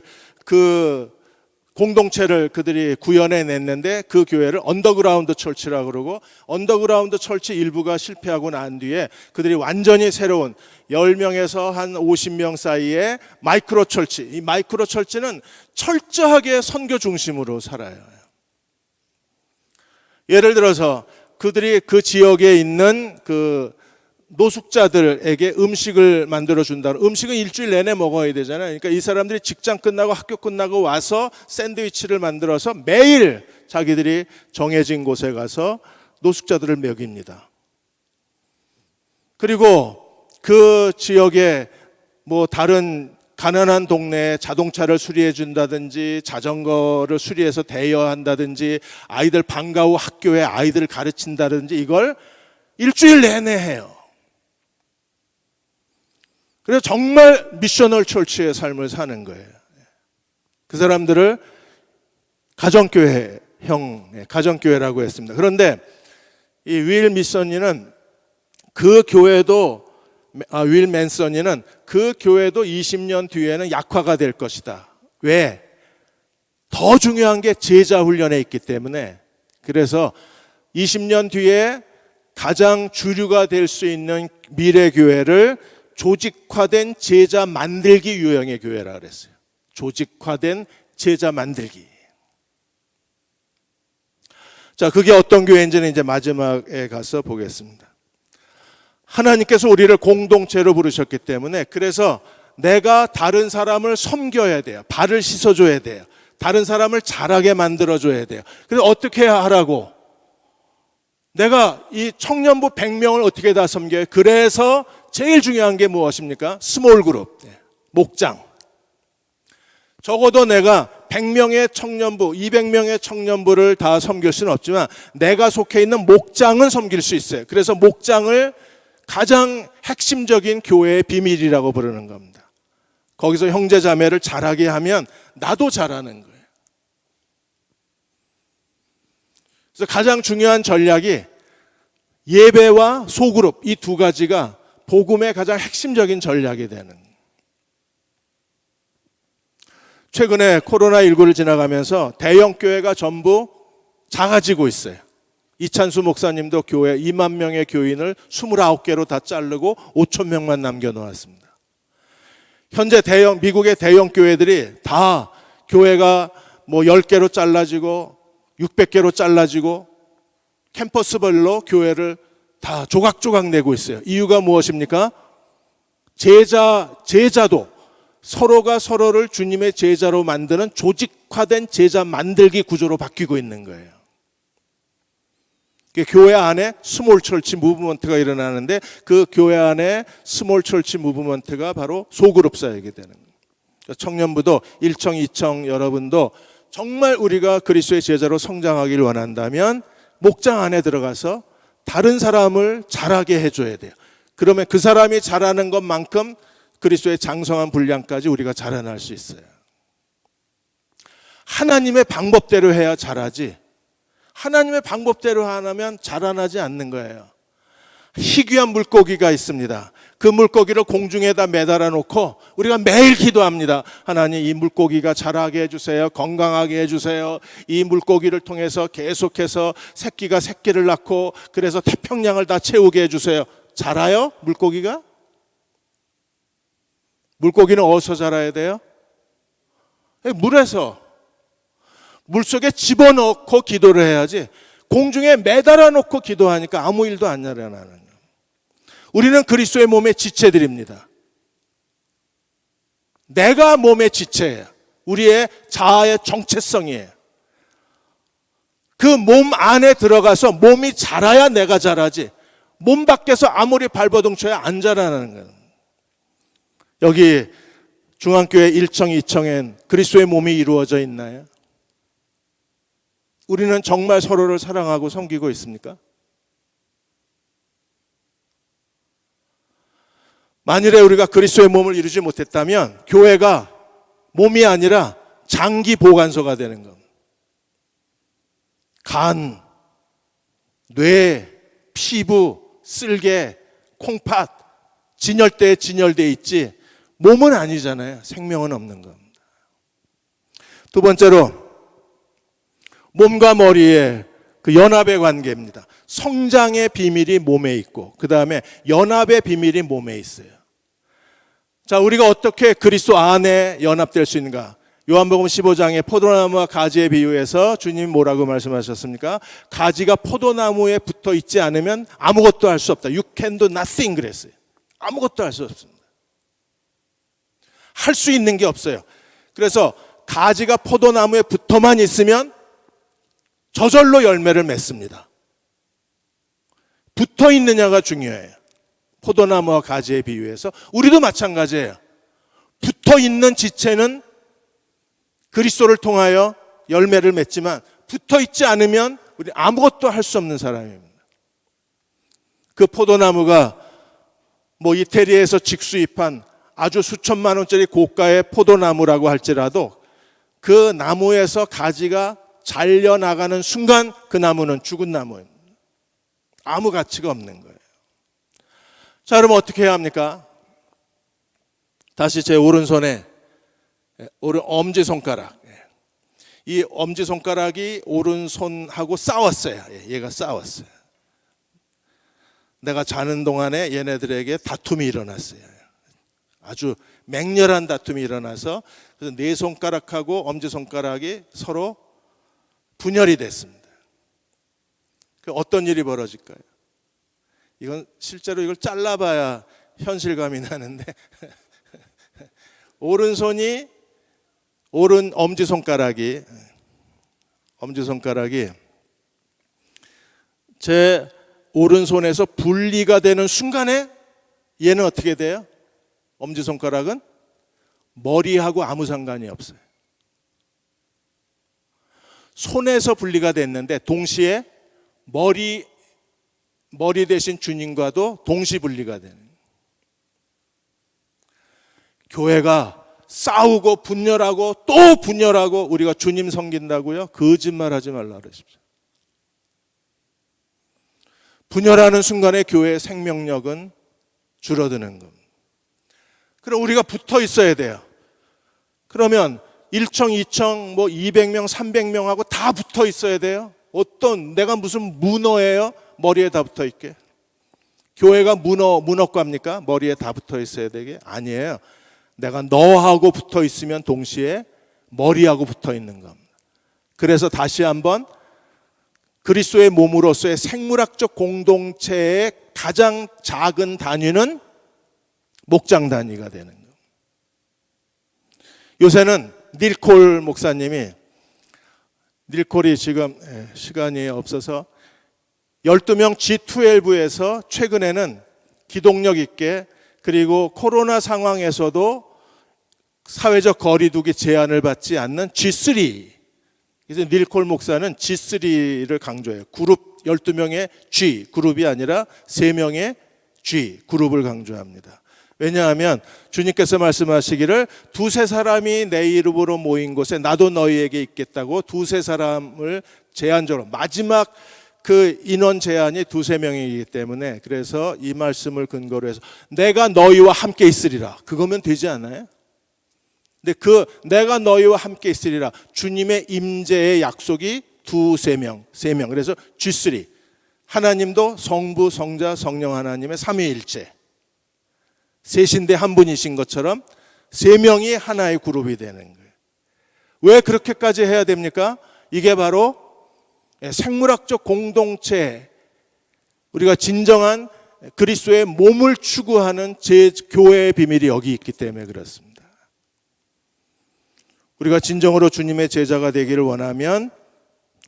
공동체를 그들이 구현해 냈는데 그 교회를 언더그라운드 철치라고 그러고 언더그라운드 철치 일부가 실패하고 난 뒤에 그들이 완전히 새로운 10명에서 한 50명 사이의 마이크로 철치. 이 마이크로 철치는 철저하게 선교 중심으로 살아요. 예를 들어서 그들이 그 지역에 있는 그 노숙자들에게 음식을 만들어 준다. 음식은 일주일 내내 먹어야 되잖아요. 그러니까 이 사람들이 직장 끝나고 학교 끝나고 와서 샌드위치를 만들어서 매일 자기들이 정해진 곳에 가서 노숙자들을 먹입니다. 그리고 그 지역에 뭐 다른 가난한 동네에 자동차를 수리해 준다든지 자전거를 수리해서 대여한다든지 아이들 방과 후 학교에 아이들을 가르친다든지 이걸 일주일 내내 해요. 그래서 정말 미셔널 철치의 삶을 사는 거예요. 그 사람들을 가정교회라고 했습니다. 그런데 이 윌 맨서니는 그 교회도 20년 뒤에는 약화가 될 것이다. 왜? 더 중요한 게 제자 훈련에 있기 때문에. 그래서 20년 뒤에 가장 주류가 될 수 있는 미래교회를 조직화된 제자 만들기 유형의 교회라 그랬어요. 조직화된 제자 만들기. 자, 그게 어떤 교회인지는 이제 마지막에 가서 보겠습니다. 하나님께서 우리를 공동체로 부르셨기 때문에 그래서 내가 다른 사람을 섬겨야 돼요. 발을 씻어줘야 돼요. 다른 사람을 잘하게 만들어줘야 돼요. 그래서 어떻게 하라고? 내가 이 청년부 100명을 어떻게 다 섬겨요? 그래서 제일 중요한 게 무엇입니까? 스몰 그룹, 목장. 적어도 내가 100명의 청년부, 200명의 청년부를 다 섬길 수는 없지만 내가 속해 있는 목장은 섬길 수 있어요. 그래서 목장을 가장 핵심적인 교회의 비밀이라고 부르는 겁니다. 거기서 형제 자매를 잘하게 하면 나도 잘하는 거예요. 그래서 가장 중요한 전략이 예배와 소그룹 이 두 가지가 복음의 가장 핵심적인 전략이 되는. 최근에 코로나19를 지나가면서 대형 교회가 전부 작아지고 있어요. 이찬수 목사님도 교회 2만 명의 교인을 29개로 다 자르고 5천 명만 남겨놓았습니다. 현재 미국의 대형 교회들이 다 교회가 뭐 10개로 잘라지고 600개로 잘라지고 캠퍼스별로 교회를 다 조각조각 내고 있어요. 이유가 무엇입니까? 제자도 서로가 서로를 주님의 제자로 만드는 조직화된 제자 만들기 구조로 바뀌고 있는 거예요. 교회 안에 스몰 철치 무브먼트가 일어나는데 그 교회 안에 스몰 철치 무브먼트가 바로 소그룹 사역이 되는 거예요. 청년부도 1청, 2청 여러분도 정말 우리가 그리스도의 제자로 성장하기를 원한다면 목장 안에 들어가서 다른 사람을 자라게 해줘야 돼요. 그러면 그 사람이 자라는 것만큼 그리스도의 장성한 분량까지 우리가 자라날 수 있어요. 하나님의 방법대로 해야 자라지, 하나님의 방법대로 하면 자라나지 않는 거예요. 희귀한 물고기가 있습니다. 그 물고기를 공중에다 매달아 놓고 우리가 매일 기도합니다. 하나님, 이 물고기가 자라게 해주세요. 건강하게 해주세요. 이 물고기를 통해서 계속해서 새끼가 새끼를 낳고 그래서 태평양을 다 채우게 해주세요. 자라요? 물고기가? 물고기는 어디서 자라야 돼요? 물에서. 물속에 집어넣고 기도를 해야지 공중에 매달아 놓고 기도하니까 아무 일도 안 일어나는 거예요. 우리는 그리스도의 몸의 지체들입니다. 내가 몸의 지체예요. 우리의 자아의 정체성이에요. 그 몸 안에 들어가서 몸이 자라야 내가 자라지, 몸 밖에서 아무리 발버둥쳐야 안 자라나는 거예요. 여기 중앙교회 1청, 2청엔 그리스도의 몸이 이루어져 있나요? 우리는 정말 서로를 사랑하고 섬기고 있습니까? 만일에 우리가 그리스도의 몸을 이루지 못했다면 교회가 몸이 아니라 장기 보관소가 되는 겁니다. 간, 뇌, 피부, 쓸개, 콩팥, 진열대에 진열되어 있지 몸은 아니잖아요. 생명은 없는 겁니다. 두 번째로 몸과 머리의 그 연합의 관계입니다. 성장의 비밀이 몸에 있고 그 다음에 연합의 비밀이 몸에 있어요. 자, 우리가 어떻게 그리스도 안에 연합될 수 있는가? 요한복음 15장의 포도나무와 가지의 비유에서 주님 뭐라고 말씀하셨습니까? 가지가 포도나무에 붙어 있지 않으면 아무것도 할 수 없다. You can do nothing 그랬어요. 아무것도 할 수 없습니다. 할 수 있는 게 없어요. 그래서 가지가 포도나무에 붙어만 있으면 저절로 열매를 맺습니다. 붙어 있느냐가 중요해요. 포도나무와 가지의 비유에서 우리도 마찬가지예요. 붙어 있는 지체는 그리스도를 통하여 열매를 맺지만 붙어 있지 않으면 우리 아무것도 할 수 없는 사람입니다. 그 포도나무가 뭐 이태리에서 직수입한 아주 수천만 원짜리 고가의 포도나무라고 할지라도 그 나무에서 가지가 잘려나가는 순간 그 나무는 죽은 나무입니다. 아무 가치가 없는 거예요. 자, 그럼 어떻게 해야 합니까? 다시 제 오른손에 엄지손가락, 이 엄지손가락이 오른손하고 싸웠어요. 얘가 싸웠어요. 내가 자는 동안에 얘네들에게 다툼이 일어났어요. 아주 맹렬한 다툼이 일어나서 그래서 네 손가락하고 엄지손가락이 서로 분열이 됐습니다. 어떤 일이 벌어질까요? 이건 실제로 이걸 잘라봐야 현실감이 나는데 오른 엄지손가락이 제 오른손에서 분리가 되는 순간에 얘는 어떻게 돼요? 엄지손가락은 머리하고 아무 상관이 없어요. 손에서 분리가 됐는데 동시에 머리 대신 주님과도 동시 분리가 되는. 교회가 싸우고 분열하고 또 분열하고 우리가 주님 섬긴다고요? 거짓말하지 말라 그러십시오. 분열하는 순간에 교회의 생명력은 줄어드는 겁니다. 그럼 우리가 붙어 있어야 돼요. 그러면 1청, 2청, 뭐 200명, 300명하고 다 붙어 있어야 돼요? 어떤 내가 무슨 문어예요? 머리에 다 붙어 있게. 교회가 문어과입니까? 머리에 다 붙어 있어야 되게? 아니에요. 내가 너하고 붙어 있으면 동시에 머리하고 붙어 있는 겁니다. 그래서 다시 한번 그리스도의 몸으로서의 생물학적 공동체의 가장 작은 단위는 목장 단위가 되는 거예요. 요새는 닐콜 목사님이, 닐콜이 지금 시간이 없어서 12명 G12에서 최근에는 기동력 있게, 그리고 코로나 상황에서도 사회적 거리두기 제한을 받지 않는 G3. 그래서 닐콜 목사는 G3를 강조해요. 그룹 12명의 G, 그룹이 아니라 3명의 G, 그룹을 강조합니다. 왜냐하면 주님께서 말씀하시기를 두세 사람이 내 이름으로 모인 곳에 나도 너희에게 있겠다고 두세 사람을 제한적으로, 마지막 그 인원 제한이 두세 명이기 때문에, 그래서 이 말씀을 근거로 해서 내가 너희와 함께 있으리라, 그거면 되지 않아요? 근데 그 내가 너희와 함께 있으리라, 주님의 임재의 약속이 두세 명, 세 명. 그래서 G3. 하나님도 성부, 성자, 성령 하나님의 삼위일체. 셋인데 한 분이신 것처럼 세 명이 하나의 그룹이 되는 거예요. 왜 그렇게까지 해야 됩니까? 이게 바로 생물학적 공동체, 우리가 진정한 그리스도의 몸을 추구하는 교회의 비밀이 여기 있기 때문에 그렇습니다. 우리가 진정으로 주님의 제자가 되기를 원하면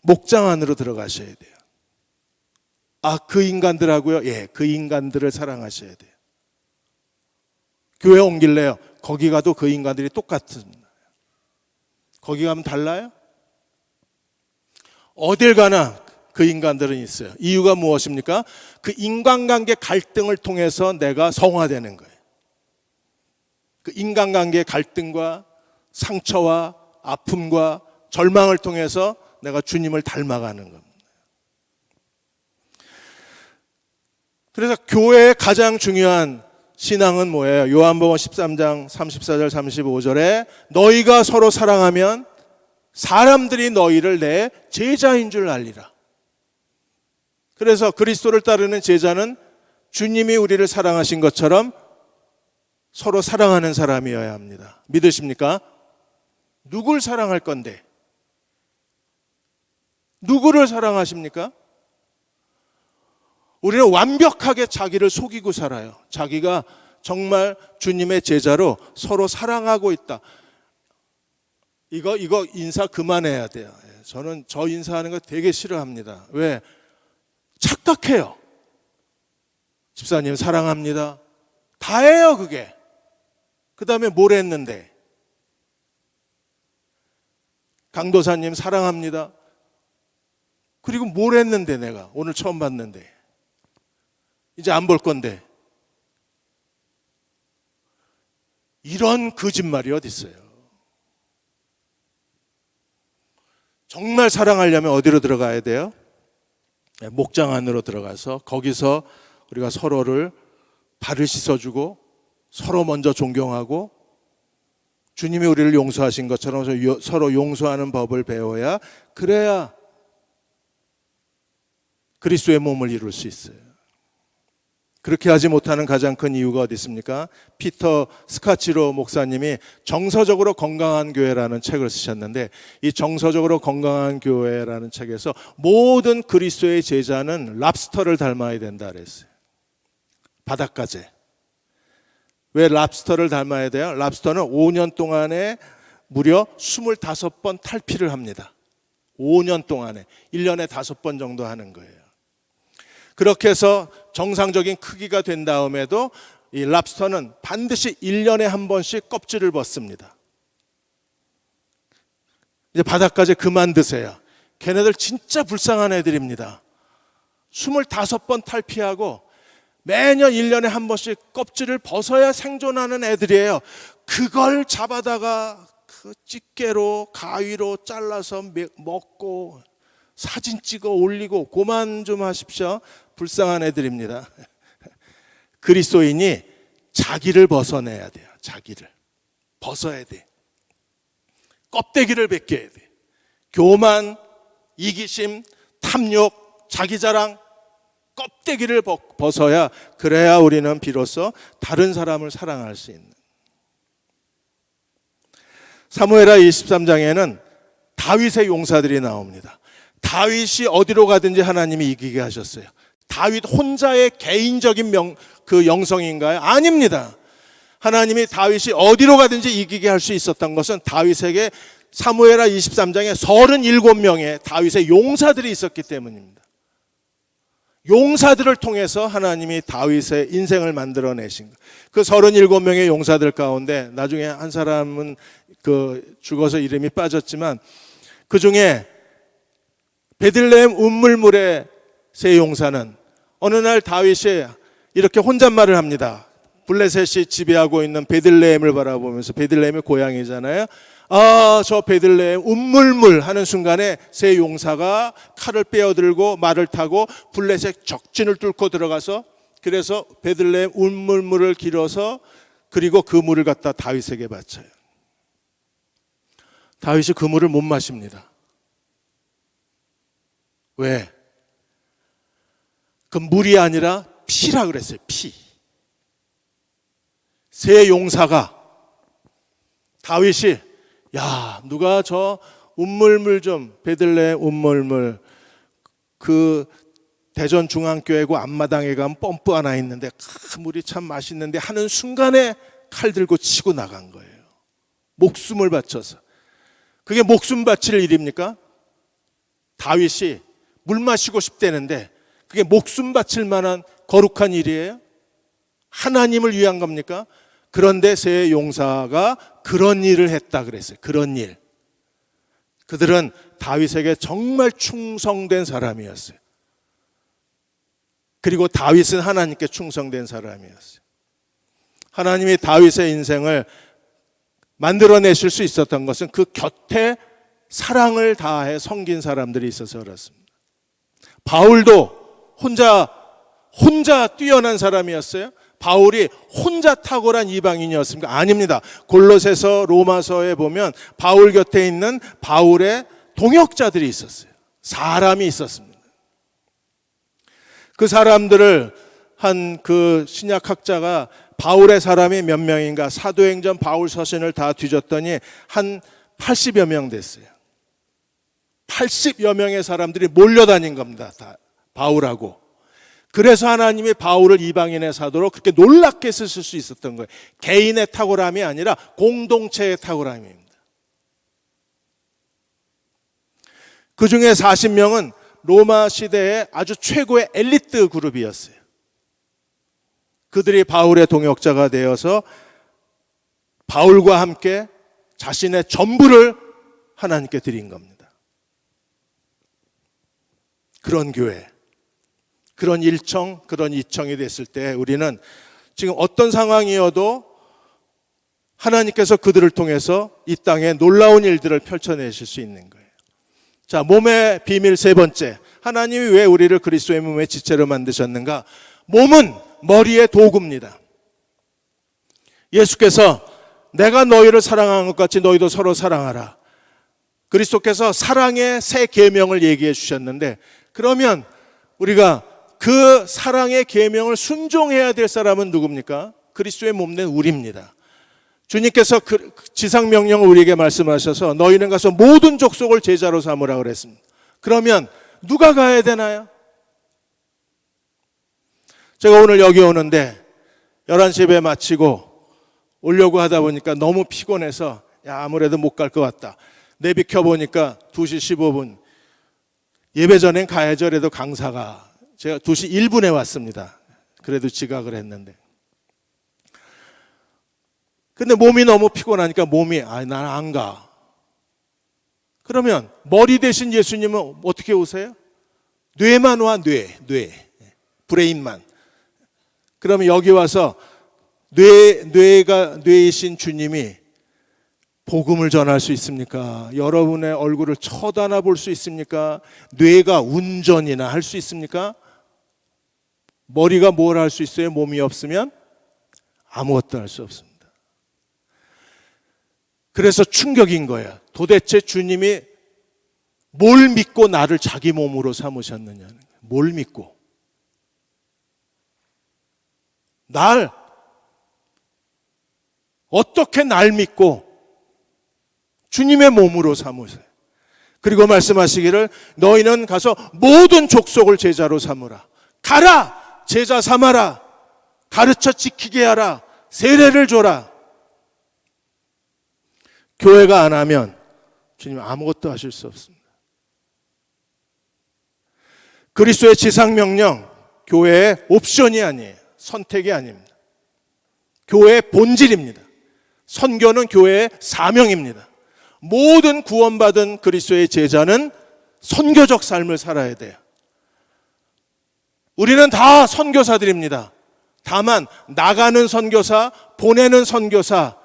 목장 안으로 들어가셔야 돼요. 아, 그 인간들하고요? 예, 그 인간들을 사랑하셔야 돼요. 교회 옮길래요? 거기 가도 그 인간들이 똑같습니다. 거기 가면 달라요? 어딜 가나 그 인간들은 있어요. 이유가 무엇입니까? 그 인간관계 갈등을 통해서 내가 성화되는 거예요. 그 인간관계 갈등과 상처와 아픔과 절망을 통해서 내가 주님을 닮아가는 겁니다. 그래서 교회의 가장 중요한 신앙은 뭐예요? 요한복음 13장 34절 35절에 너희가 서로 사랑하면 사람들이 너희를 내 제자인 줄 알리라. 그래서 그리스도를 따르는 제자는 주님이 우리를 사랑하신 것처럼 서로 사랑하는 사람이어야 합니다. 믿으십니까? 누굴 사랑할 건데? 누구를 사랑하십니까? 우리는 완벽하게 자기를 속이고 살아요. 자기가 정말 주님의 제자로 서로 사랑하고 있다. 이거 인사 그만해야 돼요. 저는 저 인사하는 거 되게 싫어합니다. 왜? 착각해요. 집사님 사랑합니다. 다예요 그게. 그 다음에 뭘 했는데? 강도사님 사랑합니다. 그리고 뭘 했는데 내가 오늘 처음 봤는데 이제 안 볼 건데. 이런 거짓말이 어디 있어요? 정말 사랑하려면 어디로 들어가야 돼요? 목장 안으로 들어가서 거기서 우리가 서로를 발을 씻어주고 서로 먼저 존경하고 주님이 우리를 용서하신 것처럼 서로 용서하는 법을 배워야, 그래야 그리스도의 몸을 이룰 수 있어요. 그렇게 하지 못하는 가장 큰 이유가 어디 있습니까? 피터 스카치로 목사님이 정서적으로 건강한 교회라는 책을 쓰셨는데, 이 정서적으로 건강한 교회라는 책에서 모든 그리스도의 제자는 랍스터를 닮아야 된다 그랬어요. 바닷가재. 왜 랍스터를 닮아야 돼요? 랍스터는 5년 동안에 무려 25번 탈피를 합니다. 5년 동안에 1년에 5번 정도 하는 거예요. 그렇게 해서 정상적인 크기가 된 다음에도 이 랍스터는 반드시 1년에 한 번씩 껍질을 벗습니다. 이제 바닷가재 그만 드세요. 걔네들 진짜 불쌍한 애들입니다. 25번 탈피하고 매년 1년에 한 번씩 껍질을 벗어야 생존하는 애들이에요. 그걸 잡아다가 그 집게로 가위로 잘라서 먹고 사진 찍어 올리고 그만 좀 하십시오. 불쌍한 애들입니다. 그리스도인이 자기를 벗어내야 돼요. 자기를 벗어야 돼. 껍데기를 벗겨야 돼. 교만, 이기심, 탐욕, 자기자랑, 껍데기를 벗어야, 그래야 우리는 비로소 다른 사람을 사랑할 수 있는. 사무엘하 23장에는 다윗의 용사들이 나옵니다. 다윗이 어디로 가든지 하나님이 이기게 하셨어요. 다윗 혼자의 개인적인 영성인가요? 아닙니다. 하나님이 다윗이 어디로 가든지 이기게 할 수 있었던 것은 다윗에게 사무엘하 23장에 37명의 다윗의 용사들이 있었기 때문입니다. 용사들을 통해서 하나님이 다윗의 인생을 만들어내신 것. 그 37명의 용사들 가운데 나중에 한 사람은 죽어서 이름이 빠졌지만, 그 중에 베들레헴 운물물의 세 용사는 어느 날 다윗이 이렇게 혼잣말을 합니다. 블레셋이 지배하고 있는 베들레헴을 바라보면서, 베들레헴이 고향이잖아요. 저 베들레헴 운물물 하는 순간에 세 용사가 칼을 빼어들고 말을 타고 블레셋 적진을 뚫고 들어가서, 그래서 베들레헴 운물물을 길어서, 그리고 그 물을 갖다 다윗에게 바쳐요. 다윗이 그 물을 못 마십니다. 왜? 그 물이 아니라 피라 그랬어요. 피. 세 용사가, 다윗이 누가 저 운물물 좀, 베들레헴 운물물, 그 대전 중앙교회고 앞마당에 가면 펌프 하나 있는데 그 물이 참 맛있는데 하는 순간에 칼 들고 치고 나간 거예요. 목숨을 바쳐서. 그게 목숨 바칠 일입니까? 다윗이 물 마시고 싶다는데 그게 목숨 바칠 만한 거룩한 일이에요? 하나님을 위한 겁니까? 그런데 세 용사가 그런 일을 했다 그랬어요. 그런 일. 그들은 다윗에게 정말 충성된 사람이었어요. 그리고 다윗은 하나님께 충성된 사람이었어요. 하나님이 다윗의 인생을 만들어내실 수 있었던 것은 그 곁에 사랑을 다해 섬긴 사람들이 있어서 그렇습니다. 바울도 혼자 뛰어난 사람이었어요? 바울이 혼자 탁월한 이방인이었습니까? 아닙니다. 골로새서, 로마서에 보면 바울 곁에 있는 바울의 동역자들이 있었어요. 사람이 있었습니다. 그 사람들을 한 그 신약학자가 바울의 사람이 몇 명인가, 사도행전 바울 서신을 다 뒤졌더니 한 80여 명 됐어요. 80여 명의 사람들이 몰려다닌 겁니다. 다 바울하고. 그래서 하나님이 바울을 이방인의 사도로 그렇게 놀랍게 쓰실 수 있었던 거예요. 개인의 탁월함이 아니라 공동체의 탁월함입니다. 그 중에 40명은 로마 시대의 아주 최고의 엘리트 그룹이었어요. 그들이 바울의 동역자가 되어서 바울과 함께 자신의 전부를 하나님께 드린 겁니다. 그런 교회, 그런 일청, 그런 이청이 됐을 때 우리는 지금 어떤 상황이어도 하나님께서 그들을 통해서 이 땅에 놀라운 일들을 펼쳐내실 수 있는 거예요. 자, 몸의 비밀 세 번째. 하나님이 왜 우리를 그리스도의 몸의 지체로 만드셨는가? 몸은 머리의 도구입니다. 예수께서 내가 너희를 사랑한 것 같이 너희도 서로 사랑하라. 그리스도께서 사랑의 새 계명을 얘기해 주셨는데, 그러면 우리가 그 사랑의 계명을 순종해야 될 사람은 누굽니까? 그리스도의 몸된 우리입니다. 주님께서 그 지상명령을 우리에게 말씀하셔서 너희는 가서 모든 족속을 제자로 삼으라 그랬습니다. 그러면 누가 가야 되나요? 제가 오늘 여기 오는데 11시 예배 마치고 오려고 하다 보니까 너무 피곤해서 아무래도 못 갈 것 같다. 내비 켜보니까 2시 15분. 예배 전엔 가야죠. 그래도 강사가. 제가 2시 1분에 왔습니다. 그래도 지각을 했는데. 근데 몸이 너무 피곤하니까 난 안 가. 그러면 머리 대신 예수님은 어떻게 오세요? 뇌만 와, 뇌. 브레인만. 그러면 여기 와서 뇌이신 주님이 복음을 전할 수 있습니까? 여러분의 얼굴을 쳐다나 볼 수 있습니까? 뇌가 운전이나 할 수 있습니까? 머리가 뭘 할 수 있어요? 몸이 없으면 아무것도 할 수 없습니다. 그래서 충격인 거야. 도대체 주님이 뭘 믿고 나를 자기 몸으로 삼으셨느냐는 거야. 뭘 믿고? 어떻게 날 믿고 주님의 몸으로 삼으세요? 그리고 말씀하시기를 너희는 가서 모든 족속을 제자로 삼으라. 가라! 제자 삼아라. 가르쳐 지키게 하라. 세례를 줘라. 교회가 안 하면 주님 아무것도 하실 수 없습니다. 그리스도의 지상명령, 교회의 옵션이 아니에요. 선택이 아닙니다. 교회의 본질입니다. 선교는 교회의 사명입니다. 모든 구원받은 그리스도의 제자는 선교적 삶을 살아야 돼요. 우리는 다 선교사들입니다. 다만 나가는 선교사, 보내는 선교사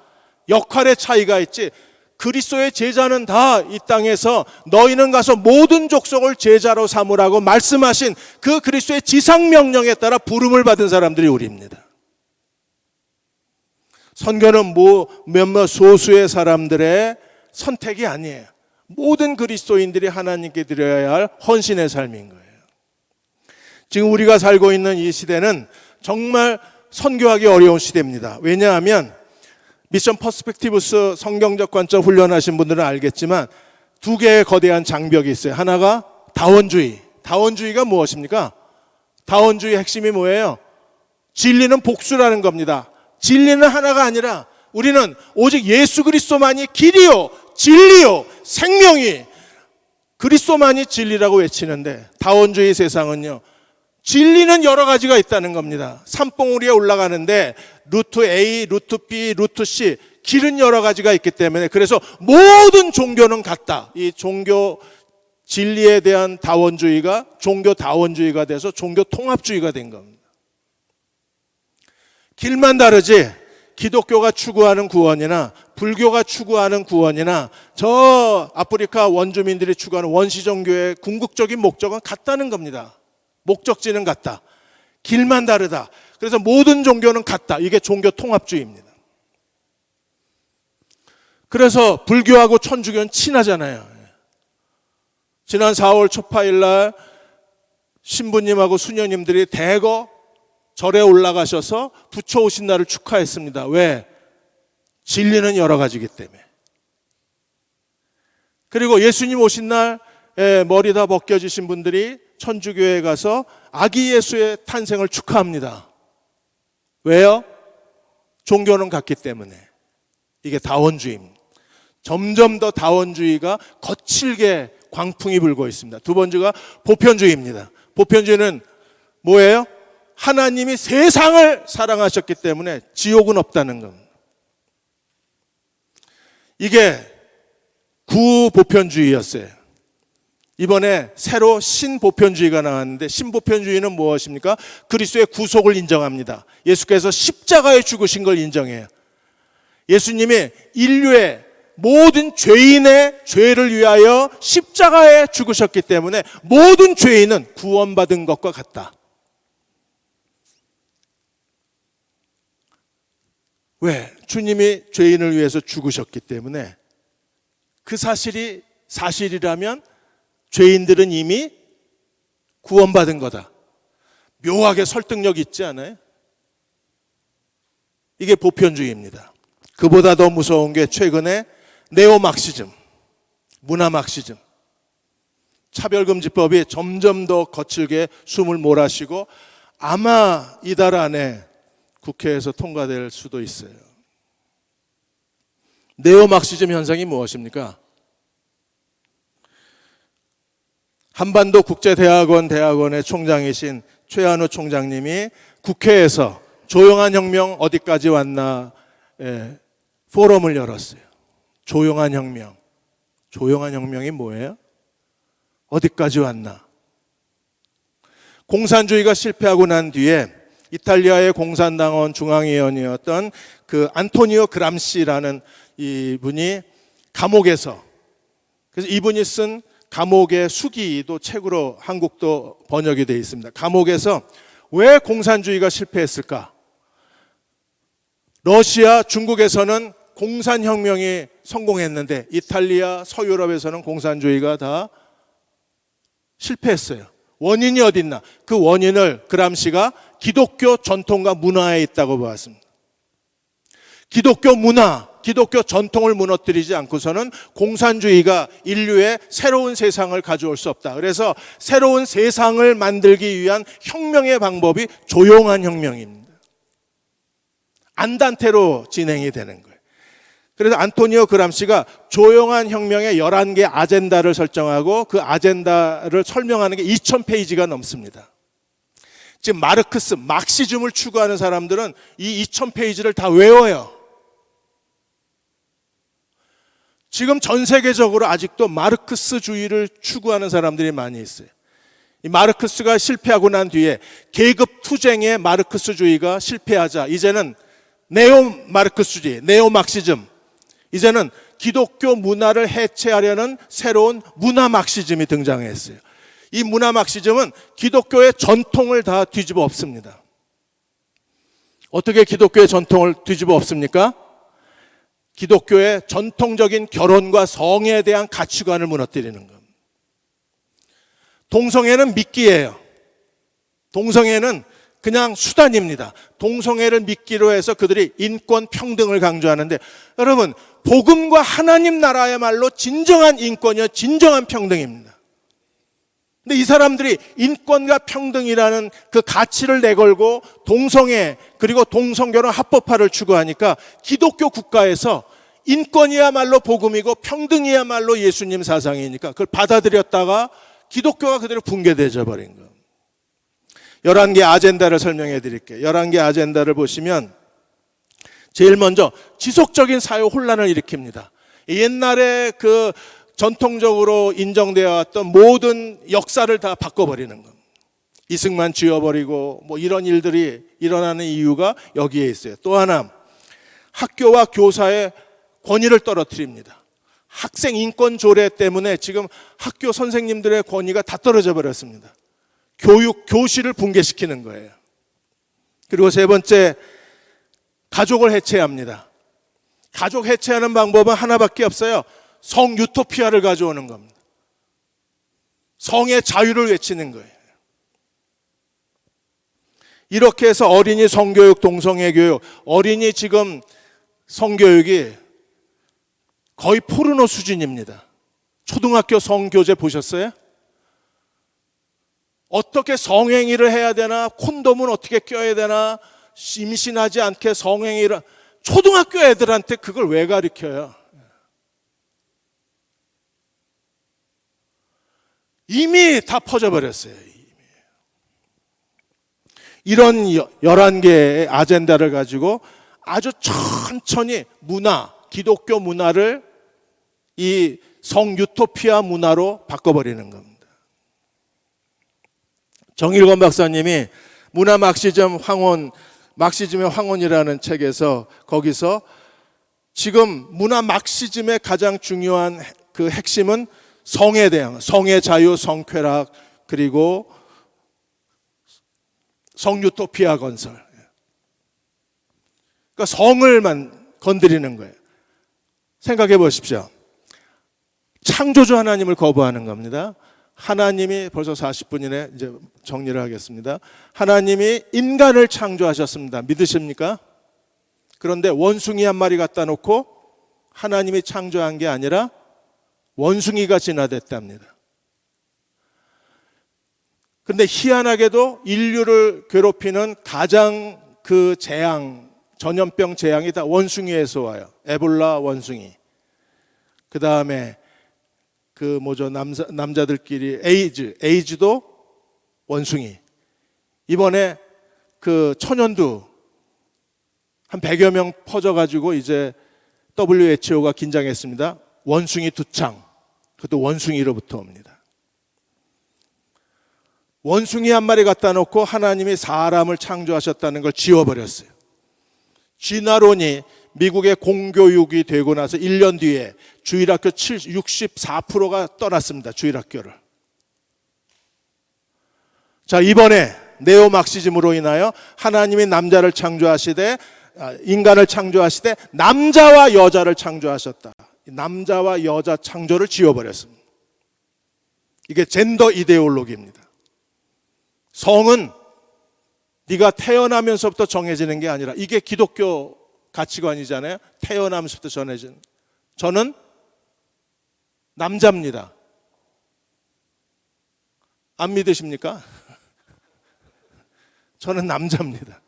역할의 차이가 있지, 그리스도의 제자는 다 이 땅에서 너희는 가서 모든 족속을 제자로 삼으라고 말씀하신 그 그리스도의 지상명령에 따라 부름을 받은 사람들이 우리입니다. 선교는 몇몇 소수의 사람들의 선택이 아니에요. 모든 그리스도인들이 하나님께 드려야 할 헌신의 삶인 거예요. 지금 우리가 살고 있는 이 시대는 정말 선교하기 어려운 시대입니다. 왜냐하면 미션 퍼스펙티브스 성경적 관점 훈련하신 분들은 알겠지만 두 개의 거대한 장벽이 있어요. 하나가 다원주의. 다원주의가 무엇입니까? 다원주의 핵심이 뭐예요? 진리는 복수라는 겁니다. 진리는 하나가 아니라 우리는 오직 예수 그리스도만이 길이요, 진리요, 생명이, 그리스도만이 진리라고 외치는데, 다원주의 세상은요, 진리는 여러 가지가 있다는 겁니다. 산봉우리에 올라가는데 루트 A, 루트 B, 루트 C, 길은 여러 가지가 있기 때문에, 그래서 모든 종교는 같다. 이 종교 진리에 대한 다원주의가 종교 다원주의가 돼서 종교 통합주의가 된 겁니다. 길만 다르지 기독교가 추구하는 구원이나 불교가 추구하는 구원이나 저 아프리카 원주민들이 추구하는 원시종교의 궁극적인 목적은 같다는 겁니다. 목적지는 같다. 길만 다르다. 그래서 모든 종교는 같다. 이게 종교 통합주의입니다. 그래서 불교하고 천주교는 친하잖아요. 지난 4월 초파일 날 신부님하고 수녀님들이 대거 절에 올라가셔서 부처 오신 날을 축하했습니다. 왜? 진리는 여러 가지이기 때문에. 그리고 예수님 오신 날 머리 다 벗겨지신 분들이 천주교에 가서 아기 예수의 탄생을 축하합니다. 왜요? 종교는 같기 때문에. 이게 다원주의입니다. 점점 더 다원주의가 거칠게 광풍이 불고 있습니다. 두 번째가 보편주의입니다. 보편주의는 뭐예요? 하나님이 세상을 사랑하셨기 때문에 지옥은 없다는 겁니다. 이게 구보편주의였어요. 이번에 새로 신보편주의가 나왔는데, 신보편주의는 무엇입니까? 그리스도의 구속을 인정합니다. 예수께서 십자가에 죽으신 걸 인정해요. 예수님이 인류의 모든 죄인의 죄를 위하여 십자가에 죽으셨기 때문에 모든 죄인은 구원받은 것과 같다. 왜? 주님이 죄인을 위해서 죽으셨기 때문에. 그 사실이 사실이라면 죄인들은 이미 구원받은 거다. 묘하게 설득력 있지 않아요? 이게 보편주의입니다. 그보다 더 무서운 게 최근에 네오막시즘, 문화막시즘, 차별금지법이 점점 더 거칠게 숨을 몰아쉬고 아마 이달 안에 국회에서 통과될 수도 있어요. 네오막시즘 현상이 무엇입니까? 한반도 국제대학원 대학원의 총장이신 최한우 총장님이 국회에서 조용한 혁명 어디까지 왔나 포럼을 열었어요. 조용한 혁명. 조용한 혁명이 뭐예요? 어디까지 왔나? 공산주의가 실패하고 난 뒤에 이탈리아의 공산당원 중앙위원이었던 그 안토니오 그람시라는 이분이 감옥에서, 그래서 이분이 쓴 감옥의 수기도 책으로 한국도 번역이 되어 있습니다. 감옥에서 왜 공산주의가 실패했을까? 러시아, 중국에서는 공산혁명이 성공했는데 이탈리아, 서유럽에서는 공산주의가 다 실패했어요. 원인이 어디 있나? 그 원인을 그람시가 기독교 전통과 문화에 있다고 보았습니다. 기독교 문화, 기독교 전통을 무너뜨리지 않고서는 공산주의가 인류의 새로운 세상을 가져올 수 없다. 그래서 새로운 세상을 만들기 위한 혁명의 방법이 조용한 혁명입니다. 안단테로 진행이 되는 거예요. 그래서 안토니오 그람시가 조용한 혁명의 11개 아젠다를 설정하고 그 아젠다를 설명하는 게 2000페이지가 넘습니다. 지금 마르크스, 막시즘을 추구하는 사람들은 이 2000페이지를 다 외워요. 지금 전 세계적으로 아직도 마르크스주의를 추구하는 사람들이 많이 있어요. 이 마르크스가 실패하고 난 뒤에 계급 투쟁의 마르크스주의가 실패하자 이제는 네오 마르크스주의, 네오 막시즘, 이제는 기독교 문화를 해체하려는 새로운 문화 막시즘이 등장했어요. 이 문화 막시즘은 기독교의 전통을 다 뒤집어 엎습니다. 어떻게 기독교의 전통을 뒤집어 엎습니까? 기독교의 전통적인 결혼과 성에 대한 가치관을 무너뜨리는 겁니다. 동성애는 미끼예요. 동성애는 그냥 수단입니다. 동성애를 미끼로 해서 그들이 인권 평등을 강조하는데, 여러분, 복음과 하나님 나라야말로 진정한 인권이요, 진정한 평등입니다. 근데 이 사람들이 인권과 평등이라는 그 가치를 내걸고 동성애 그리고 동성결혼 합법화를 추구하니까 기독교 국가에서 인권이야말로 복음이고 평등이야말로 예수님 사상이니까 그걸 받아들였다가 기독교가 그대로 붕괴되어 버린 거예요. 11개 아젠다를 설명해 드릴게요. 11개 아젠다를 보시면 제일 먼저 지속적인 사회 혼란을 일으킵니다. 옛날에 그 전통적으로 인정되어 왔던 모든 역사를 다 바꿔버리는 겁니다. 이승만 지워버리고 뭐 이런 일들이 일어나는 이유가 여기에 있어요. 또 하나, 학교와 교사의 권위를 떨어뜨립니다. 학생 인권 조례 때문에 지금 학교 선생님들의 권위가 다 떨어져 버렸습니다. 교실을 붕괴시키는 거예요. 그리고 세 번째, 가족을 해체합니다. 가족 해체하는 방법은 하나밖에 없어요. 성 유토피아를 가져오는 겁니다. 성의 자유를 외치는 거예요. 이렇게 해서 어린이 성교육, 동성애 교육, 어린이 지금 성교육이 거의 포르노 수준입니다. 초등학교 성교재 보셨어요? 어떻게 성행위를 해야 되나, 콘돔은 어떻게 껴야 되나, 임신하지 않게 성행위를, 초등학교 애들한테 그걸 왜 가르쳐요? 이미 다 퍼져버렸어요. 이런 11개의 아젠다를 가지고 아주 천천히 문화, 기독교 문화를 이 성유토피아 문화로 바꿔버리는 겁니다. 정일권 박사님이 문화 막시즘 황혼, 막시즘의 황혼이라는 책에서 거기서 지금 문화 막시즘의 가장 중요한 그 핵심은 성에 대한, 성의 자유, 성쾌락, 그리고 성유토피아 건설. 그러니까 성을만 건드리는 거예요. 생각해 보십시오. 창조주 하나님을 거부하는 겁니다. 하나님이 벌써 40분이네. 이제 정리를 하겠습니다. 하나님이 인간을 창조하셨습니다. 믿으십니까? 그런데 원숭이 한 마리 갖다 놓고 하나님이 창조한 게 아니라 원숭이가 진화됐답니다. 그런데 희한하게도 인류를 괴롭히는 가장 그 재앙, 전염병 재앙이 다 원숭이에서 와요. 에볼라 원숭이. 그 다음에 그 남자들끼리 에이즈도 원숭이. 이번에 그 천연두 한 100여 명 퍼져가지고 이제 WHO가 긴장했습니다. 원숭이 두창. 그것도 원숭이로부터 옵니다. 원숭이 한 마리 갖다 놓고 하나님이 사람을 창조하셨다는 걸 지워버렸어요. 진화론이 미국의 공교육이 되고 나서 1년 뒤에 주일학교 64%가 떠났습니다. 주일학교를. 자, 이번에 네오막시즘으로 인하여 하나님이 남자를 창조하시되 인간을 창조하시되 남자와 여자를 창조하셨다. 남자와 여자 창조를 지워버렸습니다. 이게 젠더 이데올로기입니다. 성은 네가 태어나면서부터 정해지는 게 아니라, 이게 기독교 가치관이잖아요. 태어나면서부터 정해지는. 저는 남자입니다. 안 믿으십니까? 저는 남자입니다.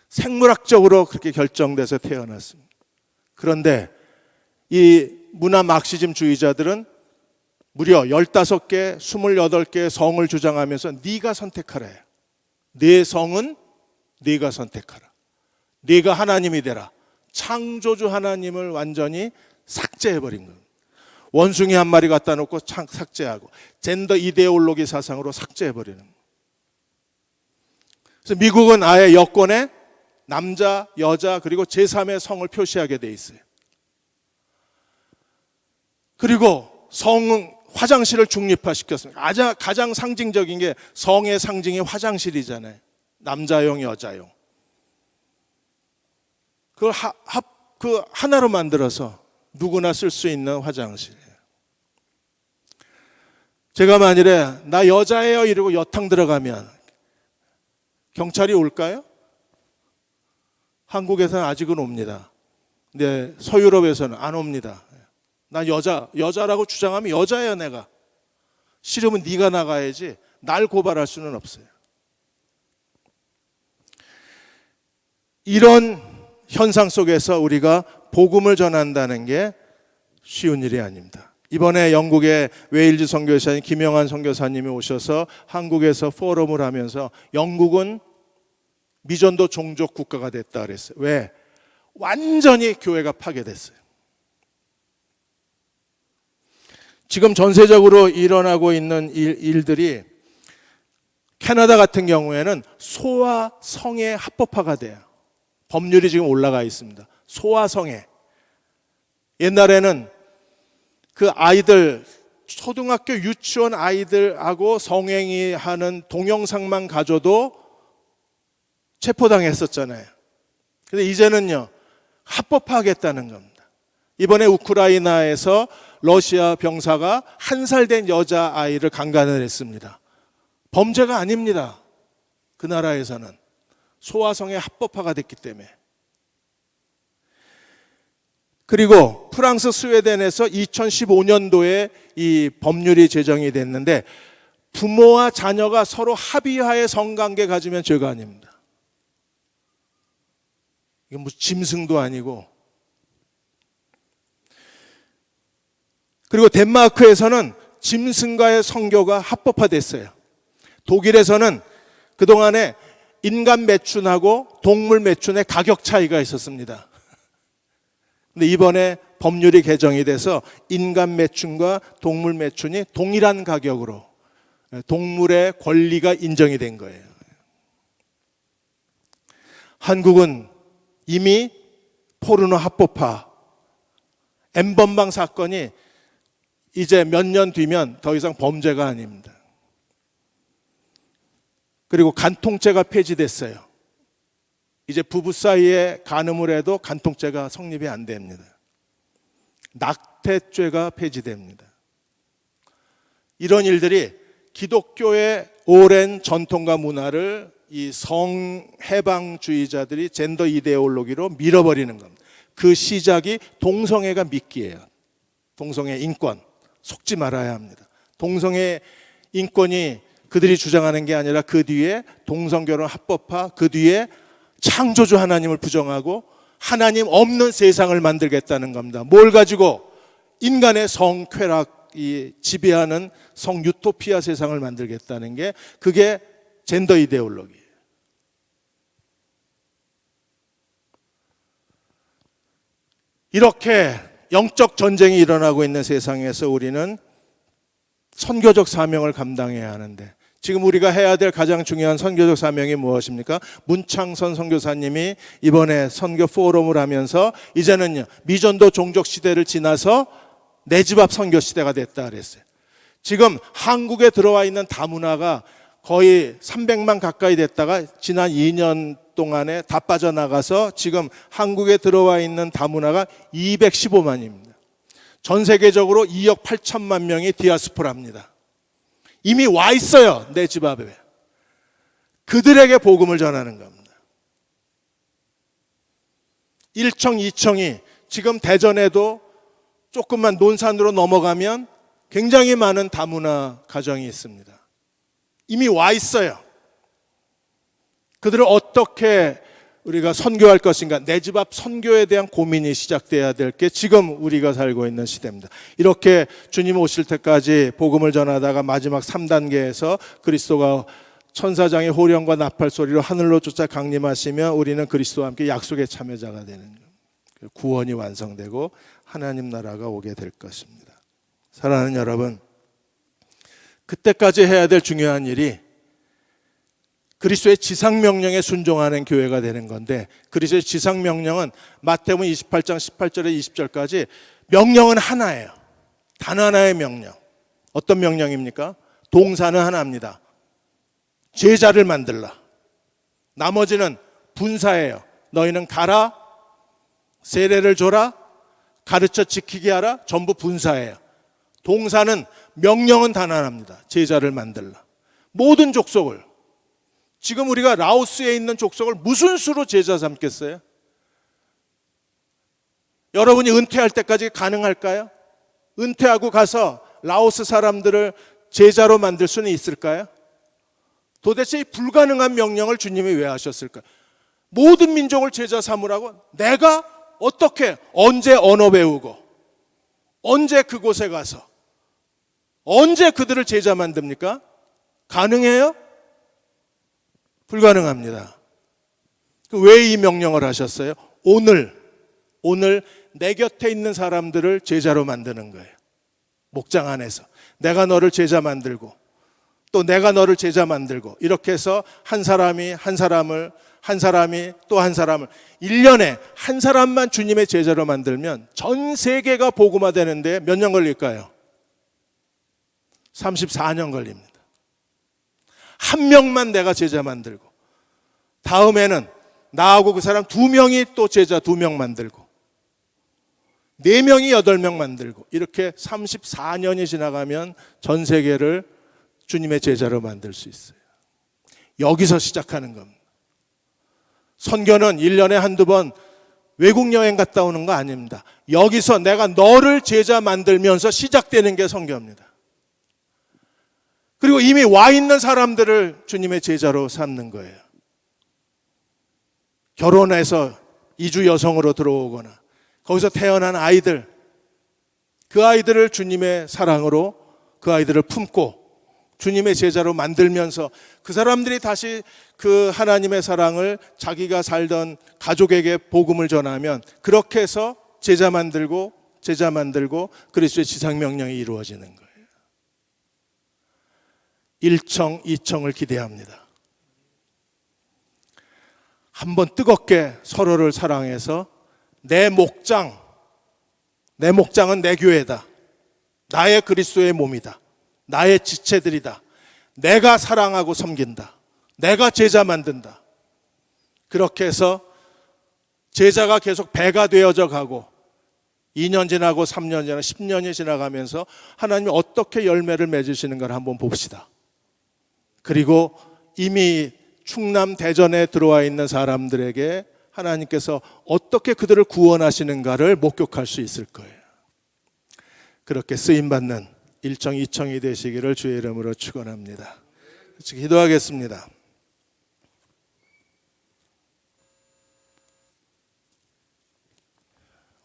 생물학적으로 그렇게 결정돼서 태어났습니다. 그런데 이 문화 막시즘 주의자들은 무려 15개, 28개의 성을 주장하면서 네가 선택하라 해요. 내 성은 네가 선택하라. 네가 하나님이 되라. 창조주 하나님을 완전히 삭제해버린 거예요. 원숭이 한 마리 갖다 놓고 삭제하고, 젠더 이데올로기 사상으로 삭제해버리는 거예요. 그래서 미국은 아예 여권에 남자, 여자 그리고 제3의 성을 표시하게 돼 있어요. 그리고 성은 화장실을 중립화시켰습니다. 가장 상징적인 게, 성의 상징이 화장실이잖아요. 남자용, 여자용. 그걸 그 하나로 만들어서 누구나 쓸 수 있는 화장실이에요. 제가 만일에 나 여자예요 이러고 여탕 들어가면 경찰이 올까요? 한국에서는 아직은 옵니다. 근데 서유럽에서는 안 옵니다. 나 여자라고 주장하면 여자예요 내가. 싫으면 네가 나가야지 날 고발할 수는 없어요. 이런 현상 속에서 우리가 복음을 전한다는 게 쉬운 일이 아닙니다. 이번에 영국의 웨일즈 선교사님 김영환 선교사님이 오셔서 한국에서 포럼을 하면서 영국은 미전도 종족 국가가 됐다 그랬어요. 왜? 완전히 교회가 파괴됐어요. 지금 전세적으로 일어나고 있는 일들이, 캐나다 같은 경우에는 소와 성의 합법화가 돼요. 법률이 지금 올라가 있습니다. 소와 성애. 옛날에는 그 아이들, 초등학교 유치원 아이들하고 성행위하는 동영상만 가져도 체포당했었잖아요. 근데 이제는요, 합법화하겠다는 겁니다. 이번에 우크라이나에서 러시아 병사가 1살 된 여자아이를 강간을 했습니다. 범죄가 아닙니다. 그 나라에서는 소아성애 합법화가 됐기 때문에. 그리고 프랑스, 스웨덴에서 2015년도에 이 법률이 제정이 됐는데, 부모와 자녀가 서로 합의하에 성관계 가지면 죄가 아닙니다. 이건 무슨 짐승도 아니고. 그리고 덴마크에서는 짐승과의 성교가 합법화됐어요. 독일에서는 그동안에 인간 매춘하고 동물 매춘의 가격 차이가 있었습니다. 근데 이번에 법률이 개정이 돼서 인간 매춘과 동물 매춘이 동일한 가격으로 동물의 권리가 인정이 된 거예요. 한국은 이미 포르노 합법화, N번방 사건이 이제 몇 년 뒤면 더 이상 범죄가 아닙니다. 그리고 간통죄가 폐지됐어요. 이제 부부 사이에 간음을 해도 간통죄가 성립이 안 됩니다. 낙태죄가 폐지됩니다. 이런 일들이 기독교의 오랜 전통과 문화를 이 성해방주의자들이 젠더 이데올로기로 밀어버리는 겁니다. 그 시작이 동성애가 미끼예요. 동성애 인권, 속지 말아야 합니다. 동성애 인권이 그들이 주장하는 게 아니라 그 뒤에 동성결혼 합법화, 그 뒤에 창조주 하나님을 부정하고 하나님 없는 세상을 만들겠다는 겁니다. 뭘 가지고? 인간의 성쾌락이 지배하는 성유토피아 세상을 만들겠다는 게, 그게 젠더 이데올로기예요. 이렇게 영적 전쟁이 일어나고 있는 세상에서 우리는 선교적 사명을 감당해야 하는데, 지금 우리가 해야 될 가장 중요한 선교적 사명이 무엇입니까? 문창선 선교사님이 이번에 선교 포럼을 하면서 이제는 미전도 종족 시대를 지나서 내 집 앞 선교 시대가 됐다 그랬어요. 지금 한국에 들어와 있는 다문화가 거의 300만 가까이 됐다가 지난 2년 동안에 다 빠져나가서 지금 한국에 들어와 있는 다문화가 215만입니다. 전 세계적으로 2억 8천만 명이 디아스포라입니다. 이미 와 있어요, 내 집 앞에. 그들에게 복음을 전하는 겁니다. 1청, 2청이 지금 대전에도 조금만 논산으로 넘어가면 굉장히 많은 다문화 가정이 있습니다. 이미 와 있어요. 그들을 어떻게 우리가 선교할 것인가, 내 집 앞 선교에 대한 고민이 시작돼야 될 게 지금 우리가 살고 있는 시대입니다. 이렇게 주님 오실 때까지 복음을 전하다가 마지막 3단계에서 그리스도가 천사장의 호령과 나팔 소리로 하늘로 쫓아 강림하시며 우리는 그리스도와 함께 약속의 참여자가 되는 거예요. 구원이 완성되고 하나님 나라가 오게 될 것입니다. 사랑하는 여러분, 그때까지 해야 될 중요한 일이 그리스도의 지상명령에 순종하는 교회가 되는 건데, 그리스도의 지상명령은 마태복음 28장 18절에 20절까지 명령은 하나예요. 단 하나의 명령. 어떤 명령입니까? 동사는 하나입니다. 제자를 만들라. 나머지는 분사예요. 너희는 가라, 세례를 줘라, 가르쳐 지키게 하라. 전부 분사예요. 동사는, 명령은 단 하나입니다. 제자를 만들라. 모든 족속을, 지금 우리가 라오스에 있는 족속을 무슨 수로 제자 삼겠어요? 여러분이 은퇴할 때까지 가능할까요? 은퇴하고 가서 라오스 사람들을 제자로 만들 수는 있을까요? 도대체 이 불가능한 명령을 주님이 왜 하셨을까요? 모든 민족을 제자 삼으라고? 내가 어떻게, 언제 언어 배우고, 언제 그곳에 가서, 언제 그들을 제자 만듭니까? 가능해요? 불가능합니다. 왜 이 명령을 하셨어요? 오늘 내 곁에 있는 사람들을 제자로 만드는 거예요. 목장 안에서 내가 너를 제자 만들고 또 내가 너를 제자 만들고, 이렇게 해서 한 사람이 한 사람을, 한 사람이 또 한 사람을, 1년에 한 사람만 주님의 제자로 만들면 전 세계가 복음화되는데 몇 년 걸릴까요? 34년 걸립니다. 한 명만 내가 제자 만들고, 다음에는 나하고 그 사람 2명이 또 제자 2명 만들고, 4명이 8명 만들고, 이렇게 34년이 지나가면 전 세계를 주님의 제자로 만들 수 있어요. 여기서 시작하는 겁니다. 선교는 1년에 한두 번 외국 여행 갔다 오는 거 아닙니다. 여기서 내가 너를 제자 만들면서 시작되는 게 선교입니다. 그리고 이미 와 있는 사람들을 주님의 제자로 삼는 거예요. 결혼해서 이주 여성으로 들어오거나 거기서 태어난 아이들, 그 아이들을 주님의 사랑으로, 그 아이들을 품고 주님의 제자로 만들면서 그 사람들이 다시 그 하나님의 사랑을 자기가 살던 가족에게 복음을 전하면, 그렇게 해서 제자 만들고 그리스도의 지상명령이 이루어지는 거예요. 1청, 2청을 기대합니다. 한번 뜨겁게 서로를 사랑해서 내 목장은 내 교회다. 나의 그리스도의 몸이다. 나의 지체들이다. 내가 사랑하고 섬긴다. 내가 제자 만든다. 그렇게 해서 제자가 계속 배가 되어져 가고 2년 지나고 3년 지나고 10년이 지나가면서 하나님이 어떻게 열매를 맺으시는가를 한번 봅시다. 그리고 이미 충남 대전에 들어와 있는 사람들에게 하나님께서 어떻게 그들을 구원하시는가를 목격할 수 있을 거예요. 그렇게 쓰임받는 1청, 2청이 되시기를 주의 이름으로 축원합니다. 기도하겠습니다.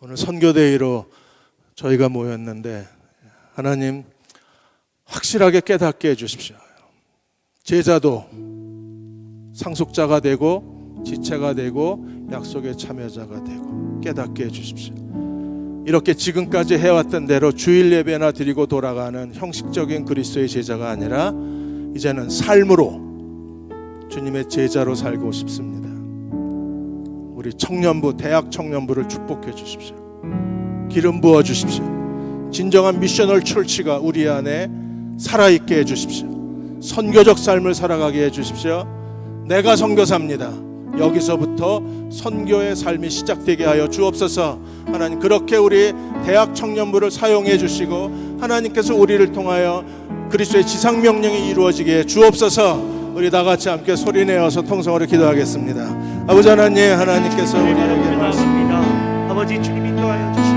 오늘 선교데이로 저희가 모였는데 하나님 확실하게 깨닫게 해주십시오. 제자도 상속자가 되고 지체가 되고 약속의 참여자가 되고 깨닫게 해주십시오. 이렇게 지금까지 해왔던 대로 주일 예배나 드리고 돌아가는 형식적인 그리스도의 제자가 아니라 이제는 삶으로 주님의 제자로 살고 싶습니다. 우리 청년부, 대학 청년부를 축복해 주십시오. 기름 부어 주십시오. 진정한 미셔널 철치가 우리 안에 살아있게 해 주십시오. 선교적 삶을 살아가게 해주십시오. 내가 선교사입니다. 여기서부터 선교의 삶이 시작되게 하여 주옵소서. 하나님, 그렇게 우리 대학 청년부를 사용해 주시고 하나님께서 우리를 통하여 그리스도의 지상명령이 이루어지게 해 주옵소서. 우리 다 같이 함께 소리내어서 통성으로 기도하겠습니다. 아버지 하나님, 하나님께서 우리에게 말씀입니다. 아버지, 주님 인도하여 주시옵소서.